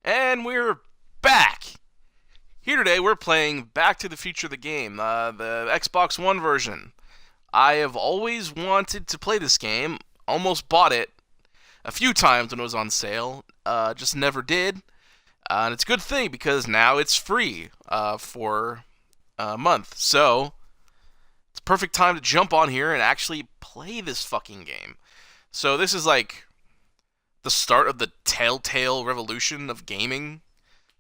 And we're back! Here today we're playing Back to the Future the game, the Xbox One version. I have always wanted to play this game, almost bought it a few times when it was on sale, just never did. And it's a good thing because now it's free for a month. So, it's a perfect time to jump on here and actually play this fucking game. So this is like the start of the telltale revolution of gaming.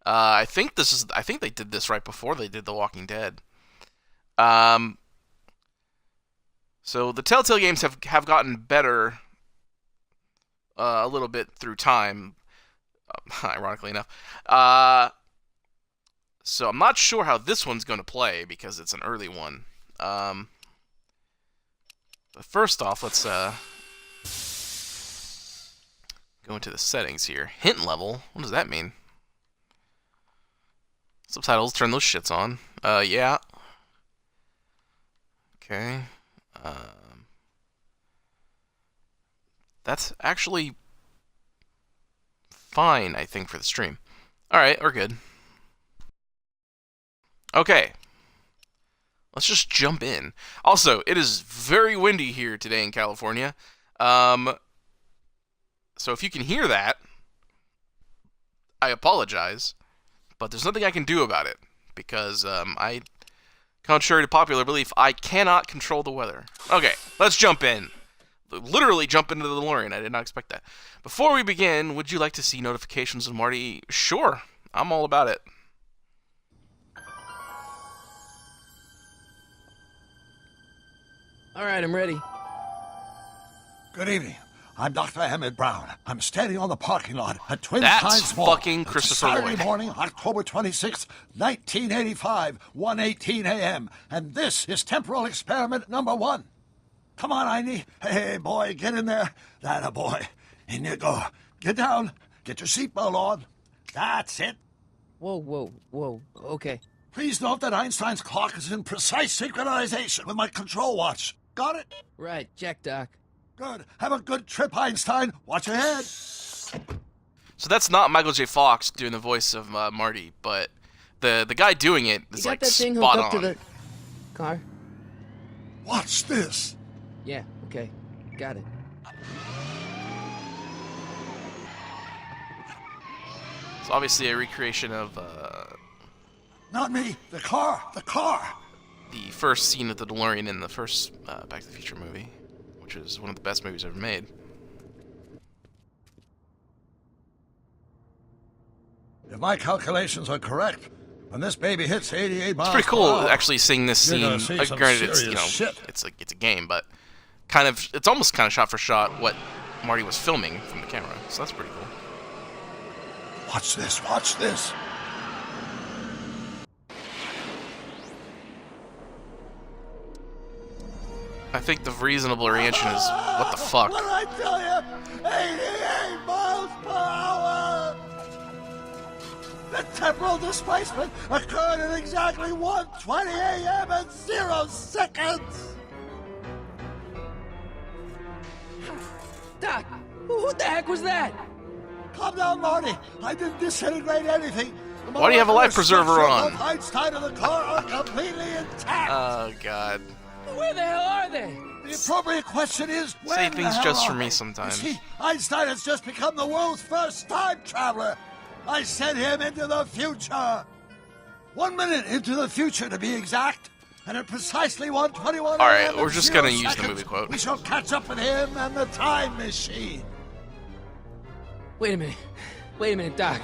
I think they did this right before they did The Walking Dead. So the Telltale games have gotten better a little bit through time, ironically enough. So I'm not sure how this one's going to play because it's an early one. But first off, let's go into the settings here. Hint level? What does that mean? Subtitles, turn those shits on. Yeah. Okay. That's actually fine, I think, for the stream. Alright, we're good. Okay. Let's just jump in. Also, it is very windy here today in California. So if you can hear that, I apologize. But there's nothing I can do about it. Because, contrary to popular belief, I cannot control the weather. Okay, let's jump in. Literally jump into the DeLorean. I did not expect that. Before we begin, would you like to see notifications of Marty? Sure. I'm all about it. All right, I'm ready. Good evening. I'm Dr. Emmett Brown. I'm standing on the parking lot at Twin That's Pines Mall. fucking It's Christopher Saturday Lloyd. morning, October 26th, 1985, 1:18 a.m. And this is temporal experiment number 1. Come on, Einie. Hey, boy, get in there. That a boy. In you go. Get down. Get your seatbelt on. That's it. Whoa. Okay. Please note that Einstein's clock is in precise synchronization with my control watch. Got it? Right, check, Doc. Good. Have a good trip, Einstein. Watch your head. So that's not Michael J. Fox doing the voice of Marty, but the guy doing it You is got like that thing spot hooked on. up to the car? Watch this. Yeah, okay. Got it. It's obviously a recreation of Not me. The car. The car. the first scene of the DeLorean in the first Back to the Future movie, which is one of the best movies ever made. If my calculations are correct, when this baby hits 88 miles It's pretty cool per hour, actually seeing this you're scene. gonna see some Granted, it's serious shit. it's a game, but it's almost kind of shot for shot what Marty was filming from the camera. So that's pretty cool. Watch this. Watch this. I think the reasonable reaction is, what the fuck? What did I tell you? 88 miles per hour. The temporal displacement occurred at exactly 1:20 a.m. and 0 seconds. Doc, what the heck was that? Calm down, Marty. I didn't disintegrate anything. The Why do you have a life molecular preserver structure on? of Einstein and the car are completely intact. Oh god. Where the hell are they? The appropriate question is, when Say the things hell just are for me they? sometimes. You see, Einstein has just become the world's first time traveler. I sent him into the future. 1 minute into the future, to be exact. And at precisely 1:21 All right, a.m. we're and just 0 gonna use the seconds, movie quote. We shall catch up with him and the time machine. Wait a minute, Doc.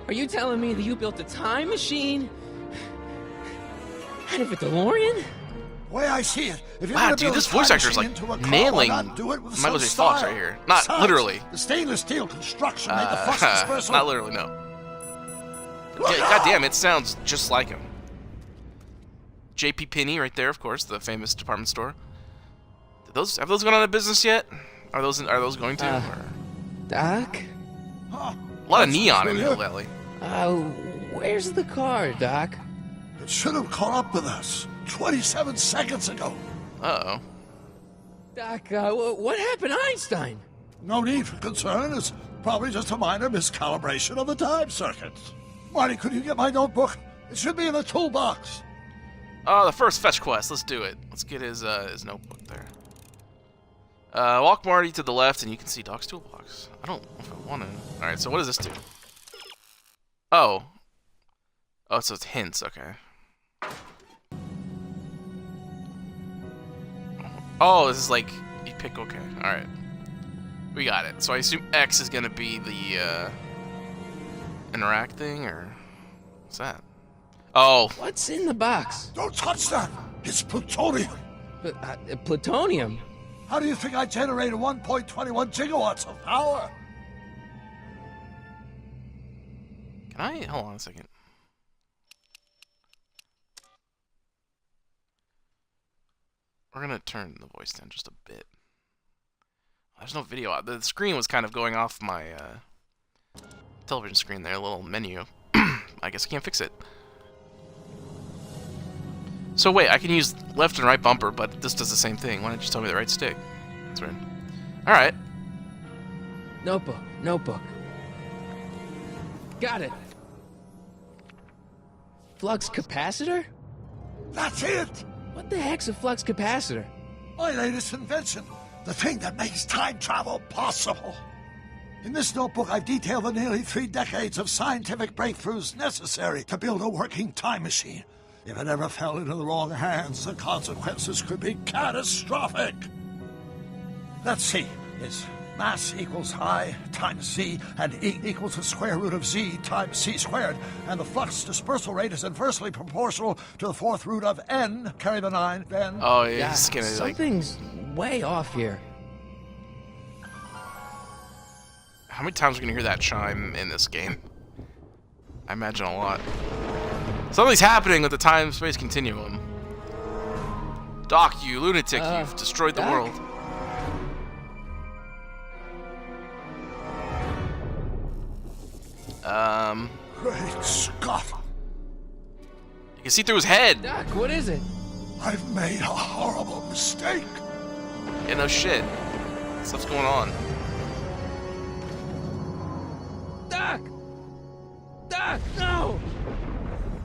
Are you telling me that you built a time machine out of a DeLorean? The way I see it, if you're Wow, gonna dude, build this a voice time actor is, machine like, into a car, nailing why not do it with Michael some J. Fox style? right here. Not Besides, literally. The stainless steel construction made the fuss dispersal. Not literally, no. God damn, it sounds just like him. J.P. Penney right there, of course, the famous department store. Have those gone out of business yet? Are those going to? Or- Doc? Huh. A lot of That's neon in familiar. Hill Valley. Where's the car, Doc? It should have caught up with us 27 seconds ago. Uh-oh. Doc, what happened to Einstein? No need for concern. As Probably just a minor miscalibration of the time circuits. Marty, could you get my notebook? It should be in the toolbox. The first fetch quest. Let's do it. Let's get his notebook there. Walk Marty to the left, and you can see Doc's toolbox. I don't know if I want to. All right. So what does this do? Oh. Oh, so it's hints. Okay. Oh, this is like you pick. Okay. All right. We got it. So I assume X is gonna be the interact thing, or what's that? Oh. What's in the box? Don't touch that! It's plutonium! Plutonium? How do you think I generated 1.21 gigawatts of power? Can I? Hold on a second. We're gonna turn the voice down just a bit. There's no video. The screen was kind of going off my television screen there, a little menu. I guess I can't fix it. So wait, I can use left and right bumper, but this does the same thing. Why don't you tell me the right stick? That's weird. Alright. Notebook. Got it. Flux capacitor? That's it! What the heck's a flux capacitor? My latest invention. The thing that makes time travel possible. In this notebook, I've detailed the nearly 3 decades of scientific breakthroughs necessary to build a working time machine. If it ever fell into the wrong hands, the consequences could be catastrophic. Let's see. It's mass equals I times Z, and E equals the square root of Z times C squared. And the flux dispersal rate is inversely proportional to the 4th root of N, carry the 9, then... Oh, yeah, he's gonna, like... Something's way off here. How many times are we gonna hear that chime in this game? I imagine a lot. Something's happening with the time-space continuum. Doc, you lunatic, you've destroyed the Doc? world. Great Scott! You can see through his head. Doc, what is it? I've made a horrible mistake. Yeah, no shit. Stuff's going on. Doc! Doc, no!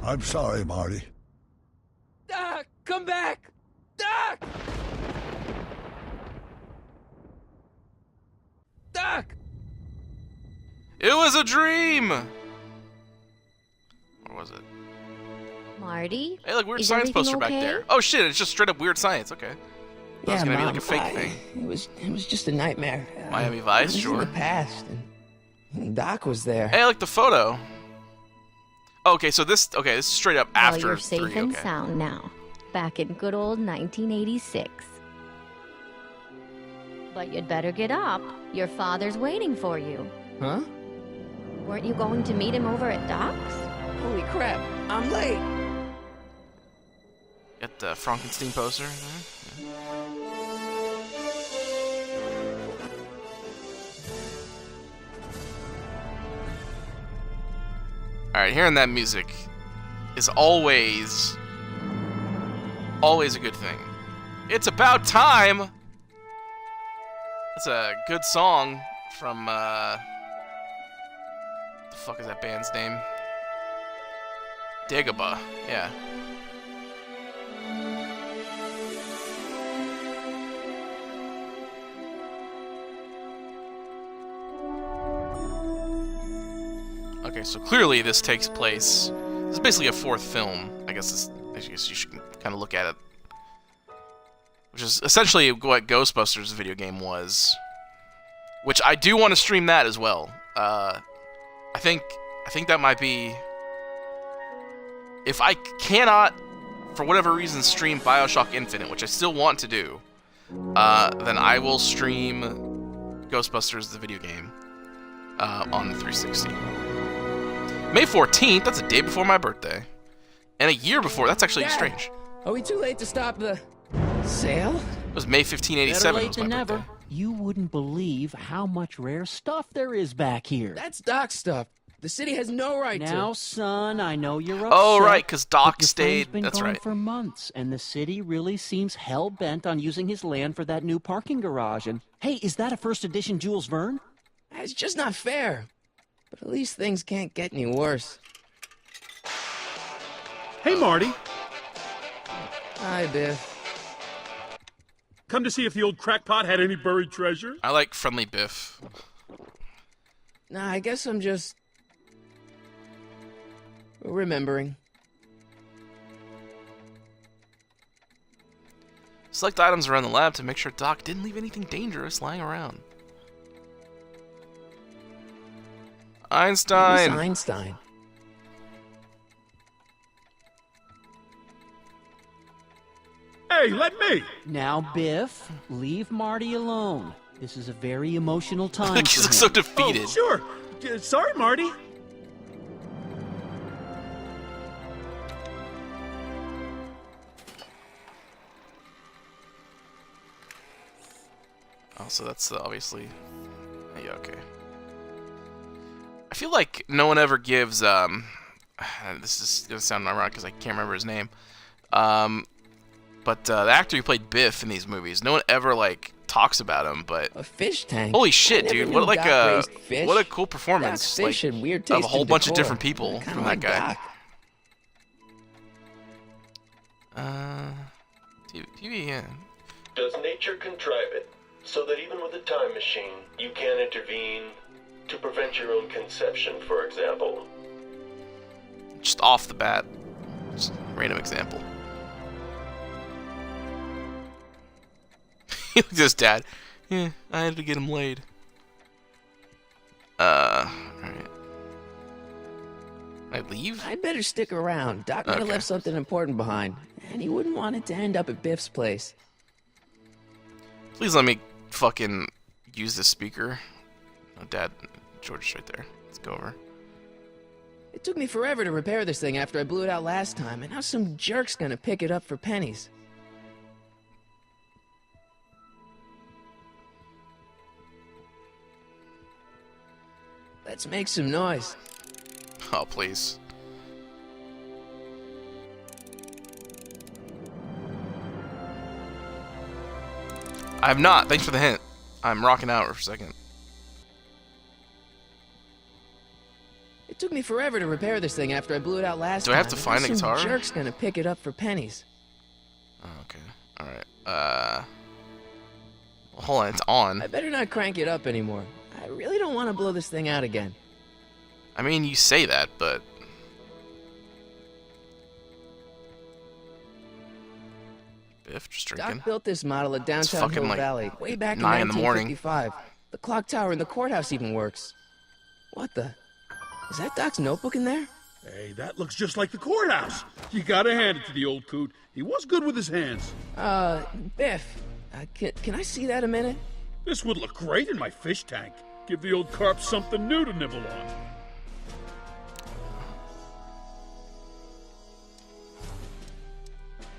I'm sorry, Marty. Doc, come back! Doc! Doc! It was a dream! What was it? Marty? Hey, look, weird Is science everything poster back okay? there. Oh shit, it's just straight up weird science, okay. That was gonna be like a fake thing. It was just a nightmare. Miami Vice, It was sure. in the past, and Doc was there. Hey, look, the photo. Okay, so this is straight up after Well, you're safe 3, and okay. sound now. Back in good old 1986. But you'd better get up. Your father's waiting for you. Huh? Weren't you going to meet him over at Doc's? Holy crap! I'm late. Got the Frankenstein poster. Yeah. Alright, hearing that music is always a good thing. It's about time! That's a good song from, the fuck is that band's name? Dagobah, yeah. Okay, so clearly this takes place. This is basically a 4th film. I guess you should kind of look at it, which is essentially what Ghostbusters video game was. Which I do want to stream that as well. I think that might be. If I cannot, for whatever reason, stream BioShock Infinite, which I still want to do, then I will stream Ghostbusters the video game on the 360. May 14th, that's a day before my birthday. And a year before, that's actually Dad, strange. Are we too late to stop the sale? It was May 15, Better 87 late was my than birthday. never. You wouldn't believe how much rare stuff there is back here. That's Doc's stuff. The city has no right Now, to. son, I know you're upset. Oh, right, because Doc but your stayed. friend's been That's gone right. for months, and the city really seems hell-bent on using his land for that new parking garage. And, hey, is that a first edition Jules Verne? It's just not fair. But at least things can't get any worse. Hey, Marty. Hi, Biff. Come to see if the old crackpot had any buried treasure? I like friendly Biff. Nah, I guess I'm just... remembering. Select items around the lab to make sure Doc didn't leave anything dangerous lying around. Einstein! Who's Einstein? Hey, let me! Now, Biff, leave Marty alone. This is a very emotional time He for looks him. so defeated. Oh, sure. Sorry, Marty. Oh, so that's obviously... Yeah, okay. I feel like no one ever gives, this is gonna sound ironic because I can't remember his name. But the actor who played Biff in these movies, no one ever, like, talks about him, but... A fish tank? Holy I shit, never dude. knew What, like, Doc raised fish. what a cool Doc performance. fish Like, and weird of a tasting whole bunch of decor. different people Kinda from like that guy. Doc. TV, yeah. Does nature contrive it so that even with a time machine, you can intervene to prevent your own conception, for example? Just off the bat. Just random example. Look at his dad. Yeah, I had to get him laid. Alright. I leave? I'd better stick around. Doc might have Okay. left something important behind, and he wouldn't want it to end up at Biff's place. Please let me fucking use this speaker. Oh, Dad, George's right there. Let's go over. It took me forever to repair this thing after I blew it out last time, and now some jerk's gonna pick it up for pennies. Let's make some noise. Oh, please. I have not. Thanks for the hint. I'm rocking out for a second. It took me forever to repair this thing after I blew it out last Do time. I have to and find now a some guitar? jerk's gonna pick it up for pennies. Oh, okay. Alright. Well, hold on. It's on. I better not crank it up anymore. I really don't want to blow this thing out again. I mean, you say that, but... Biff, just drinking. Doc built this model at downtown fucking, Hill like, Valley way back in 9 in the morning. 1955. The clock tower in the courthouse even works. What the? Is that Doc's notebook in there? Hey, that looks just like the courthouse. You gotta hand it to the old coot. He was good with his hands. Biff, can I see that a minute? This would look great in my fish tank. Give the old carp something new to nibble on.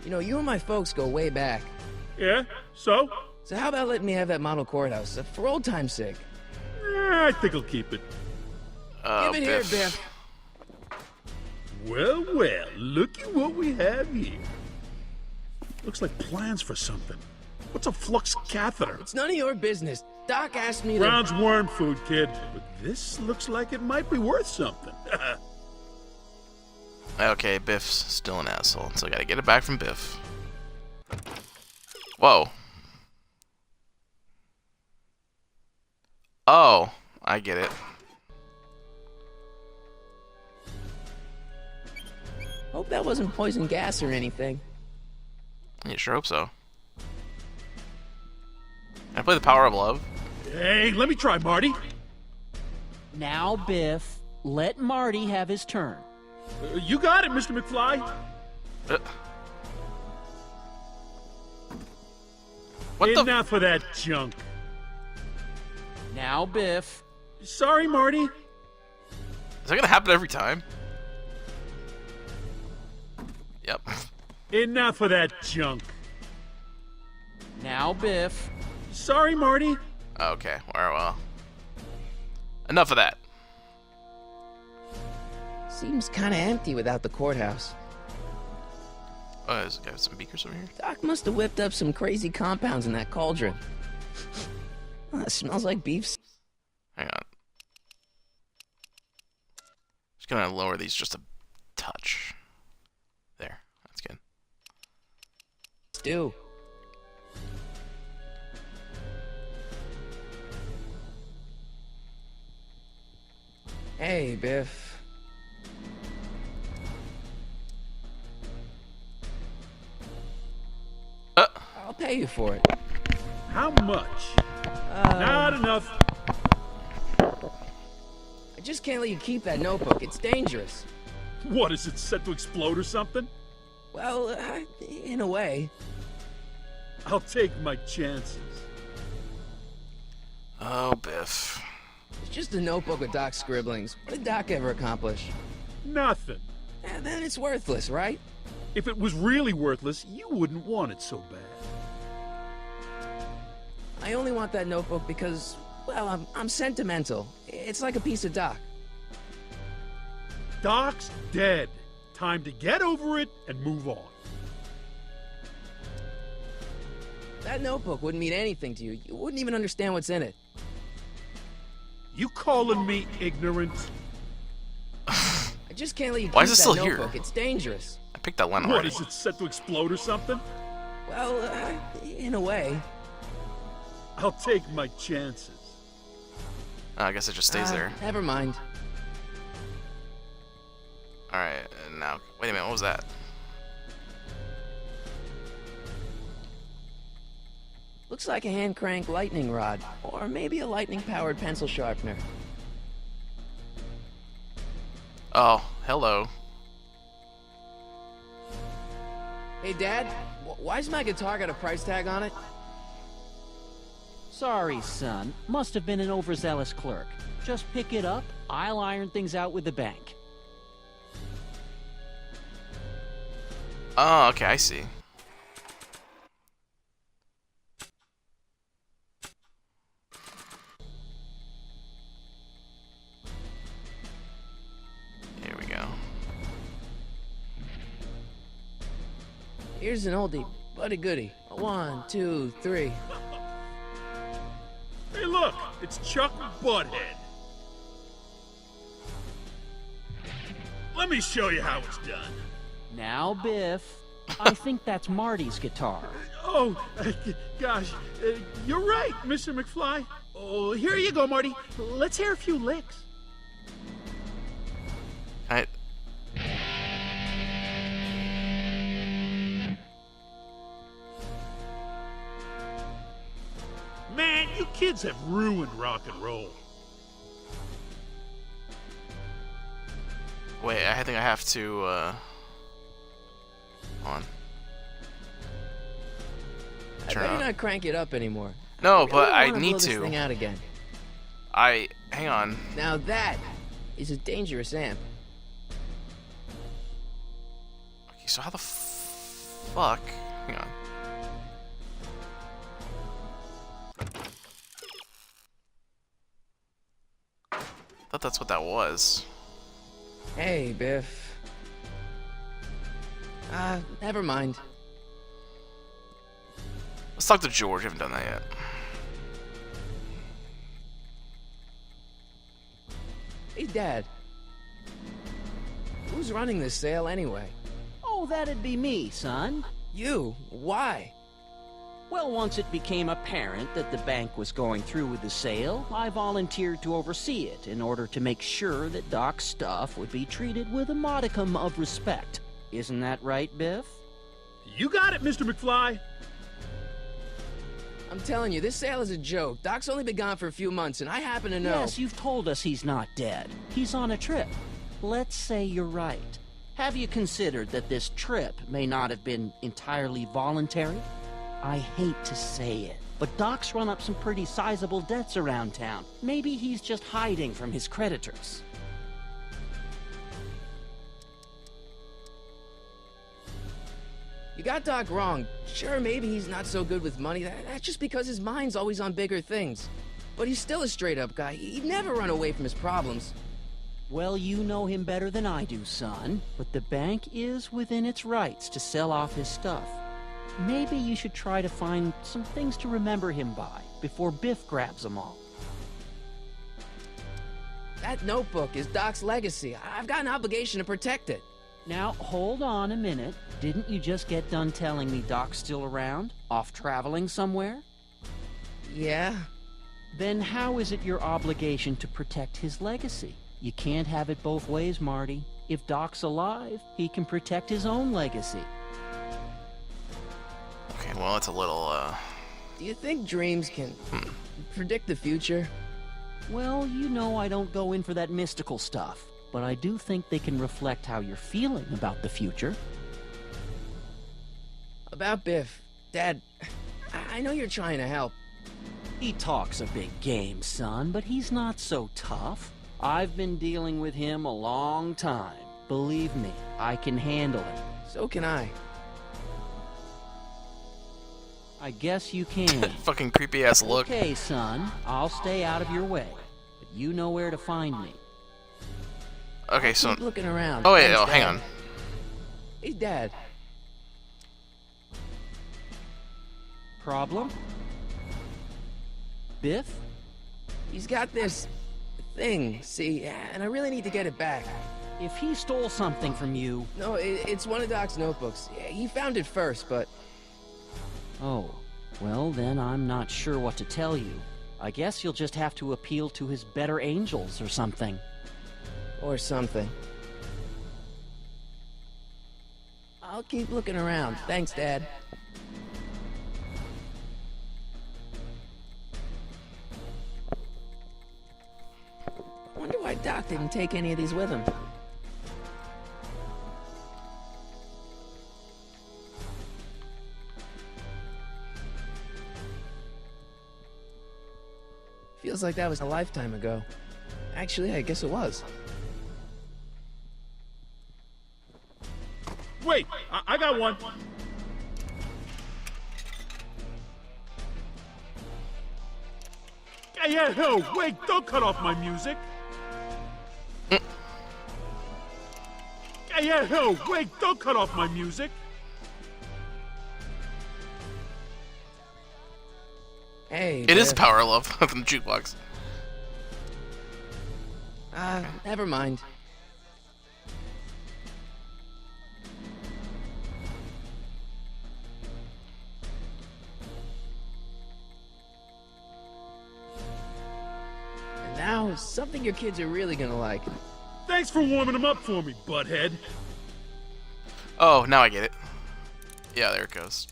You know, you and my folks go way back. Yeah? So? So how about letting me have that model courthouse, for old time's sake? I think I'll keep it. Oh, Give it here, Biff. Well, well, look at what we have here. Looks like plans for something. What's a flux catheter? It's none of your business. Doc asked me to... Brown's worm food, kid. But this looks like it might be worth something. Okay, Biff's still an asshole, so I gotta get it back from Biff. Whoa. Oh, I get it. Hope that wasn't poison gas or anything. I sure hope so. Can I play the power of love? Hey, let me try, Marty. Now, Biff, let Marty have his turn. You got it, Mr. McFly. What the? Enough of that junk. Now, Biff. Sorry, Marty. Is that gonna happen every time? Yep. Enough of that junk. Now, Biff. Sorry, Marty. Okay, well. Enough of that. Seems kind of empty without the courthouse. Oh, there's got some beakers over here. Doc must have whipped up some crazy compounds in that cauldron. It smells like beef. Hang on. Just gonna lower these just a touch. There, that's good. Let's do. Hey, Biff. I'll pay you for it. How much? Not enough. I just can't let you keep that notebook. It's dangerous. What, is it set to explode or something? Well, in a way. I'll take my chances. Oh, Biff. It's just a notebook with Doc's scribblings. What did Doc ever accomplish? Nothing. Then it's worthless, right? If it was really worthless, you wouldn't want it so bad. I only want that notebook because, well, I'm sentimental. It's like a piece of Doc. Doc's dead. Time to get over it and move on. That notebook wouldn't mean anything to you. You wouldn't even understand what's in it. You calling me ignorant? I just can't let you keep Why is it that still notebook. here? It's dangerous. I picked that one What, already. is it set to explode or something? Well, in a way. I'll take my chances. Oh, I guess it just stays there. Never mind. Alright, now, wait a minute, what was that? Looks like a hand crank lightning rod, or maybe a lightning powered pencil sharpener. Oh, hello. Hey, Dad, why's my guitar got a price tag on it? Sorry, son. Must have been an overzealous clerk. Just pick it up. I'll iron things out with the bank. Oh, okay, I see. Here we go. Here's an oldie, but a goodie. 1, 2, 3. Hey, look, it's Chuck Butthead. Let me show you how it's done. Now, Biff, I think that's Marty's guitar. Oh, gosh, you're right, Mr. McFly. Oh, here you go, Marty. Let's hear a few licks. I... Man, you kids have ruined rock and roll. Wait, I think I have to, on. I Turn better on. not crank it up anymore. No, really but I wanna need blow this to. thing out again. Hang on. Now that is a dangerous amp. Okay, so how the fuck? Hang on. Thought that's what that was. Hey, Biff. Never mind. Let's talk to George. We haven't done that yet. Hey, Dad. Who's running this sale anyway? Oh, that'd be me, son. You? Why? Well, once it became apparent that the bank was going through with the sale, I volunteered to oversee it in order to make sure that Doc's stuff would be treated with a modicum of respect. Isn't that right, Biff? You got it, Mr. McFly. I'm telling you, this sale is a joke. Doc's only been gone for a few months, and I happen to know. Yes, you've told us he's not dead. He's on a trip. Let's say you're right. Have you considered that this trip may not have been entirely voluntary? I hate to say it, but Doc's run up some pretty sizable debts around town. Maybe he's just hiding from his creditors. You got Doc wrong. Sure, maybe he's not so good with money. That's just because his mind's always on bigger things. But he's still a straight-up guy. He'd never run away from his problems. Well, you know him better than I do, son. But the bank is within its rights to sell off his stuff. Maybe you should try to find some things to remember him by before Biff grabs them all. That notebook is Doc's legacy. I've got an obligation to protect it. Now, hold on a minute. Didn't you just get done telling me Doc's still around? Off traveling somewhere? Yeah? Then how is it your obligation to protect his legacy? You can't have it both ways, Marty. If Doc's alive, he can protect his own legacy. Okay, well, it's a little, Do you think dreams can predict the future? Well, you know I don't go in for that mystical stuff, but I do think they can reflect how you're feeling about the future. About Biff, Dad, I know you're trying to help. He talks a big game, son, but he's not so tough. I've been dealing with him a long time. Believe me, I can handle it. So can I. I guess you can. fucking creepy ass look. Okay, son, I'll stay out of your way, but you know where to find me. Okay, so. Keep looking around. Oh, wait, Thanks, oh, hang Dad. on. Hey, Dad. Problem? Biff? He's got this thing, see, and I really need to get it back. If he stole something from you... No, it's one of Doc's notebooks. Yeah, he found it first, but... Oh, well then I'm not sure what to tell you. I guess you'll just have to appeal to his better angels or something. Or something. I'll keep looking around. Thanks, Dad. I wonder why Doc didn't take any of these with him. Feels like that was a lifetime ago. Actually, I guess it was. Wait, I got one. Hey, yeah, no, wait, don't cut off my music. Hey, yeah, no, wait, don't cut off my music. Hey, It is Biff. Power of Love from the jukebox. Never mind. And now, something your kids are really gonna like. Thanks for warming them up for me, butthead. Oh, now I get it. Yeah, there it goes.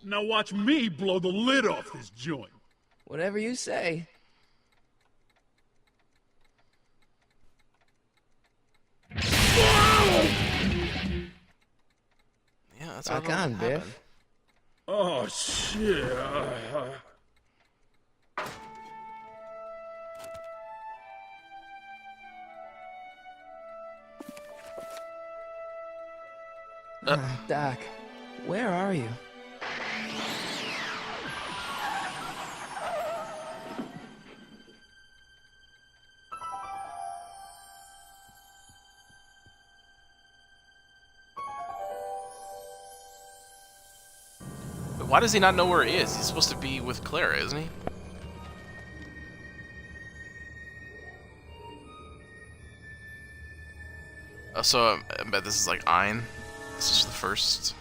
Now watch me blow the lid off this joint. Whatever you say. Yeah, that's Rock what on, happened. Biff. Oh, shit. Doc, where are you? Why does he not know where he is? He's supposed to be with Clara, isn't he? Oh, so I bet this is like Ein. This is the first.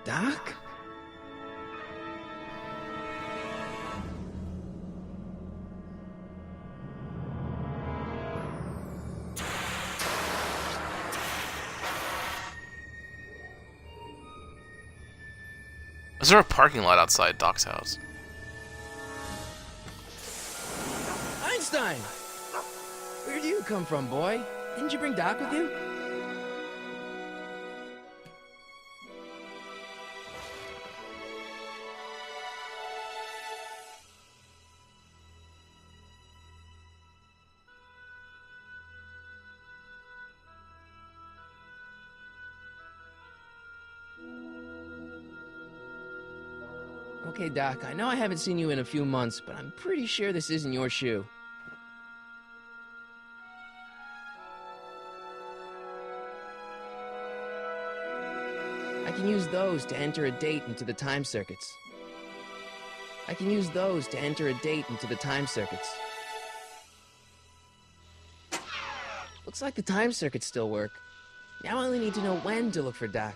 Doc? Is there a parking lot outside Doc's house? Einstein! Where do you come from, boy? Didn't you bring Doc with you? Okay, Doc, I know I haven't seen you in a few months, but I'm pretty sure this isn't your shoe. I can use those to enter a date into the time circuits. I can use those to enter a date into the time circuits. Looks like the time circuits still work. Now I only need to know when to look for Doc.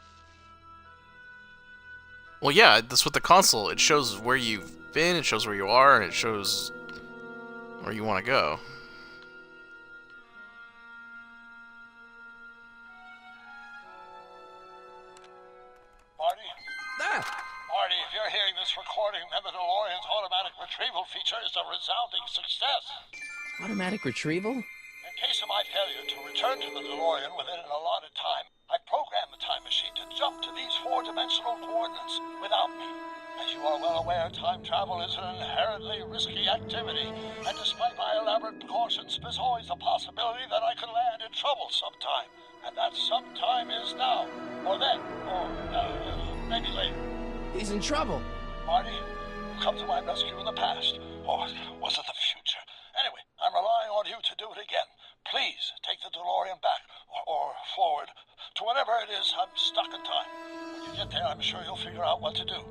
Well, yeah, that's what the console. It shows where you've been, it shows where you are, and it shows where you want to go. Marty? Ah! Marty, if you're hearing this recording, then the DeLorean's automatic retrieval feature is a resounding success. Automatic retrieval? In case of my failure to return to the DeLorean within an allotted time, I programmed the time machine to jump to these four-dimensional coordinates without me. As you are well aware, time travel is an inherently risky activity, and despite my elaborate precautions, there's always a possibility that I could land in trouble sometime. And that sometime is now, or then, or maybe later. He's in trouble. Marty, you come to my rescue in the past, or was it the future? Anyway, I'm relying on you to do it again. Please take the DeLorean back, or forward, to whatever it is. I'm stuck in time. When you get there, I'm sure you'll figure out what to do.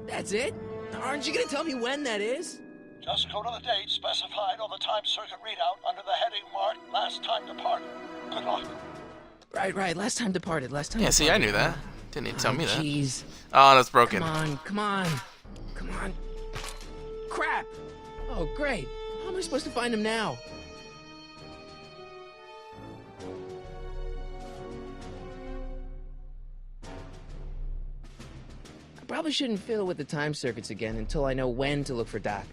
That's it? Aren't you gonna tell me when that is? Just go to the date specified on the time circuit readout under the heading marked Last Time Departed. Good luck. Right. Last time departed. Yeah, see, I knew that. Didn't need to tell me that. Jeez. Oh, that's broken. Come on. Crap! Oh, great. How am I supposed to find him now? I probably shouldn't fiddle with the time circuits again until I know when to look for Doc.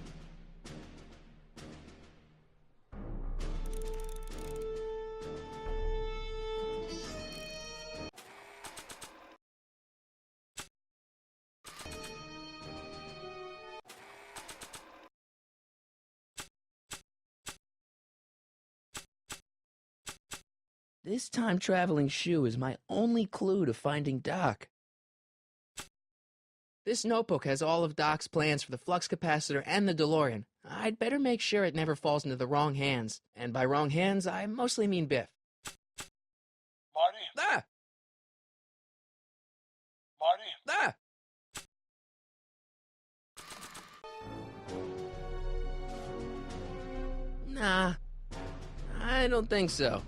This time-traveling shoe is my only clue to finding Doc. This notebook has all of Doc's plans for the flux capacitor and the DeLorean. I'd better make sure it never falls into the wrong hands. And by wrong hands, I mostly mean Biff. Marty? Ah! Marty? Ah! Nah, I don't think so.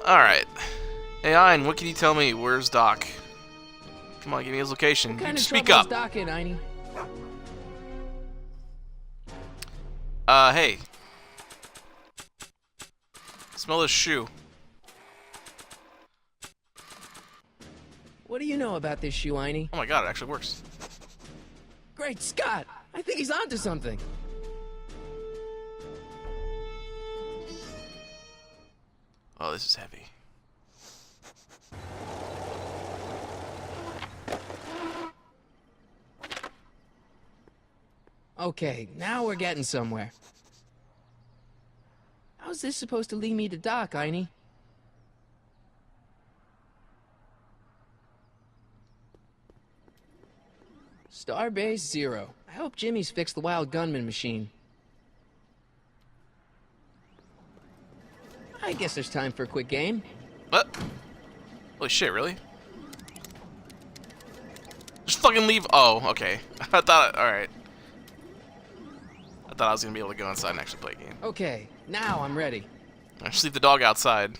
Alright. Hey, Ein, what can you tell me? Where's Doc? Come on, give me his location. What kind of Speak trouble up. is Doc in, Einie? Hey. Smell this shoe. What do you know about this shoe, Einie? Oh my god, it actually works. Great Scott! I think he's onto something. Oh, this is heavy. Okay, now we're getting somewhere. How's this supposed to lead me to Doc, Einie? Starbase 0. I hope Jimmy's fixed the Wild Gunman machine. I guess there's time for a quick game. What? Holy shit, really? Just fucking leave. Oh, okay. I thought. Alright. I thought I was gonna be able to go inside and actually play a game. Okay, now I'm ready. I just leave the dog outside.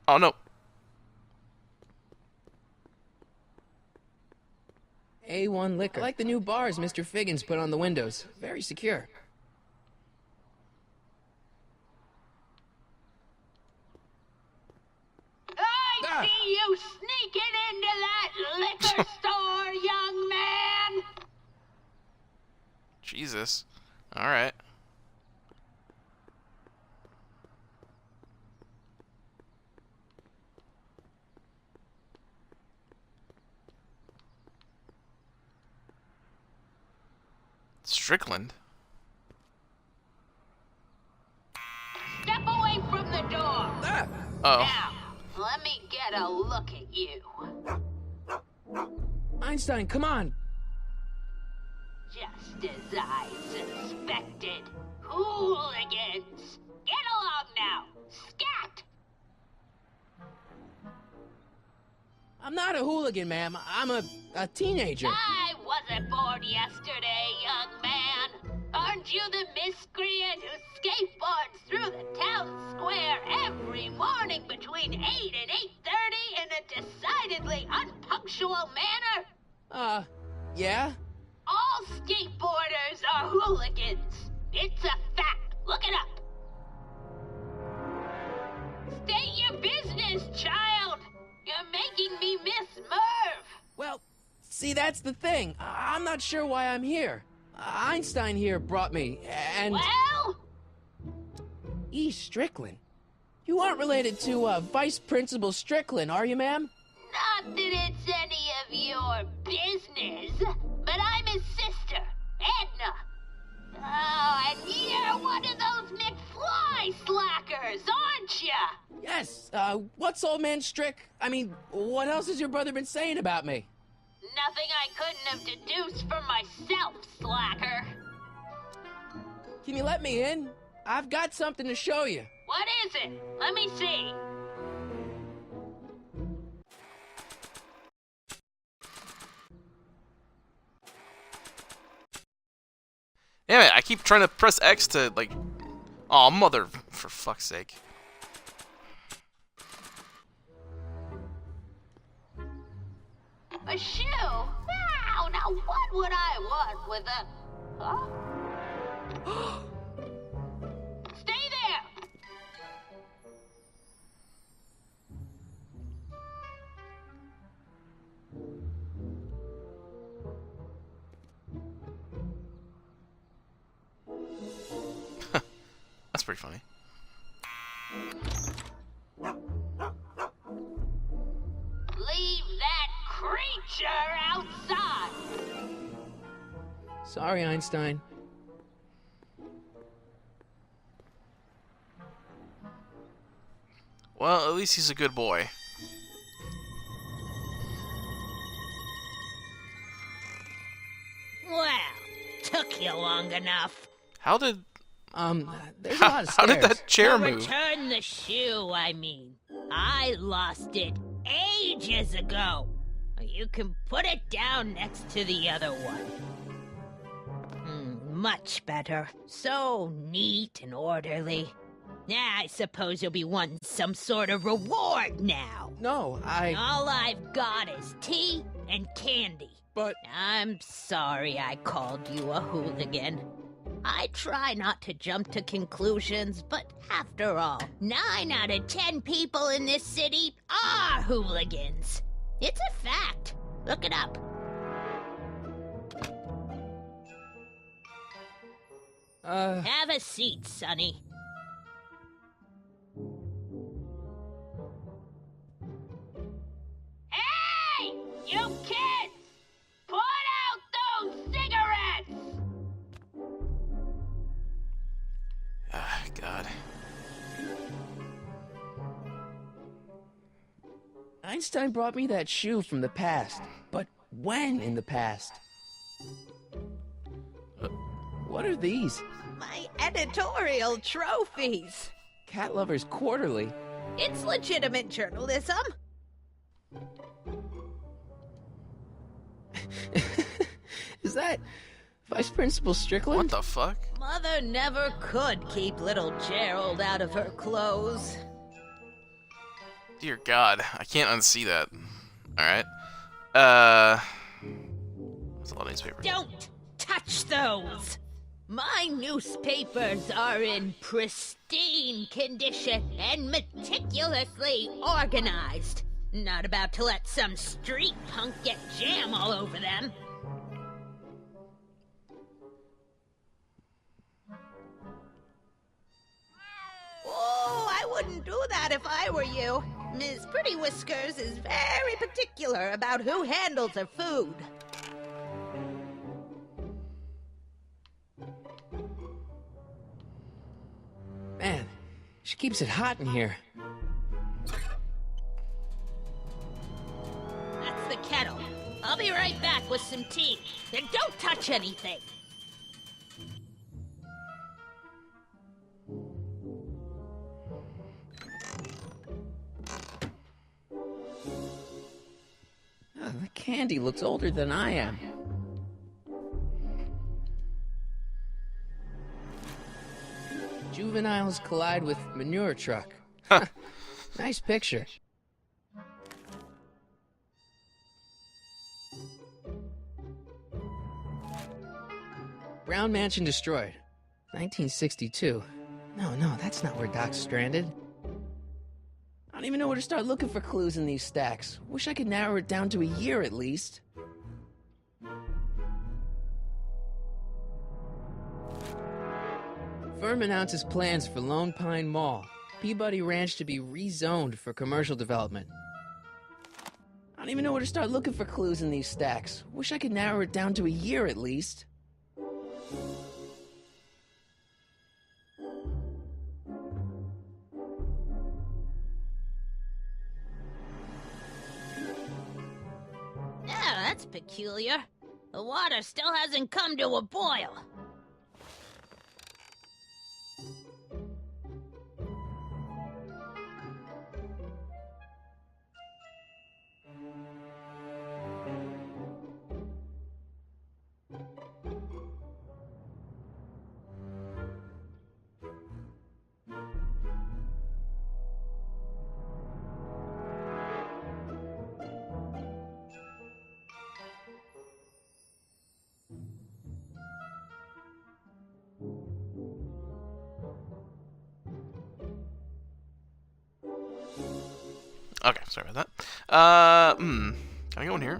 Oh no. A1 liquor. I like the new bars Mr. Figgins put on the windows. Very secure. I see you sneaking into that liquor store, young man! Jesus. Alright. Strickland? Step away from the door! Oh. Now, let me get a look at you. Einstein, come on. Just as I suspected. Hooligans! Get along now! Scat! I'm not a hooligan, ma'am. I'm a teenager. I wasn't born yesterday, young man. Aren't you the miscreant who skateboards through the town square every morning between 8 and 8:30 in a decidedly unpunctual manner? Yeah? All skateboarders are hooligans. It's a fact. Look it up. State your business, child. You're making me miss Merv. Well, see, that's the thing. I'm not sure why I'm here. Einstein here brought me, and... Well? E. Strickland. You aren't related to, Vice Principal Strickland, are you, ma'am? Not that it's any of your business, but I'm his sister, Edna. Oh, and you're one of those McFly slackers, aren't ya? Yes, what's old man Strick? I mean, what else has your brother been saying about me? Nothing I couldn't have deduced for myself, slacker. Can you let me in? I've got something to show you. What is it? Let me see. Damn it, I keep trying to press X to, like... Aw, mother... For fuck's sake. A shoe? Now what would I want with a... Huh? Stay there! That's pretty funny. Leave that creature outside! Sorry, Einstein. Well, at least he's a good boy. Well, took you long enough. How did... There's a lot of How did stairs. that chair move? Return the shoe, I mean. I lost it ages ago. You can put it down next to the other one. Much better. So neat and orderly. I suppose you'll be wanting some sort of reward now. No, All I've got is tea and candy. But... I'm sorry I called you a hooligan. I try not to jump to conclusions, but after all, 9 out of 10 people in this city are hooligans. It's a fact. Look it up. Have a seat, Sonny. Hey! You kids! Put out those cigarettes! Ah, God. Einstein brought me that shoe from the past. But when in the past? What are these? My editorial trophies. Cat Lovers Quarterly. It's legitimate journalism. Is that Vice Principal Strickland? What the fuck? Mother never could keep little Gerald out of her clothes. Dear God, I can't unsee that. Alright. That's a lot of newspapers. Don't touch those! My newspapers are in pristine condition and meticulously organized. Not about to let some street punk get jam all over them. Oh, I wouldn't do that if I were you. Ms. Pretty Whiskers is very particular about who handles her food. Man, she keeps it hot in here. That's the kettle. I'll be right back with some tea. And don't touch anything. Oh, the candy looks older than I am. Juveniles collide with manure truck. Nice picture. Brown Mansion destroyed. 1962. No, that's not where Doc's stranded. I don't even know where to start looking for clues in these stacks. Wish I could narrow it down to a year at least. Firm announces plans for Lone Pine Mall. Peabody Ranch to be rezoned for commercial development. I don't even know where to start looking for clues in these stacks. Wish I could narrow it down to a year at least. Yeah, that's peculiar. The water still hasn't come to a boil. Okay, sorry about that. Can I go in here?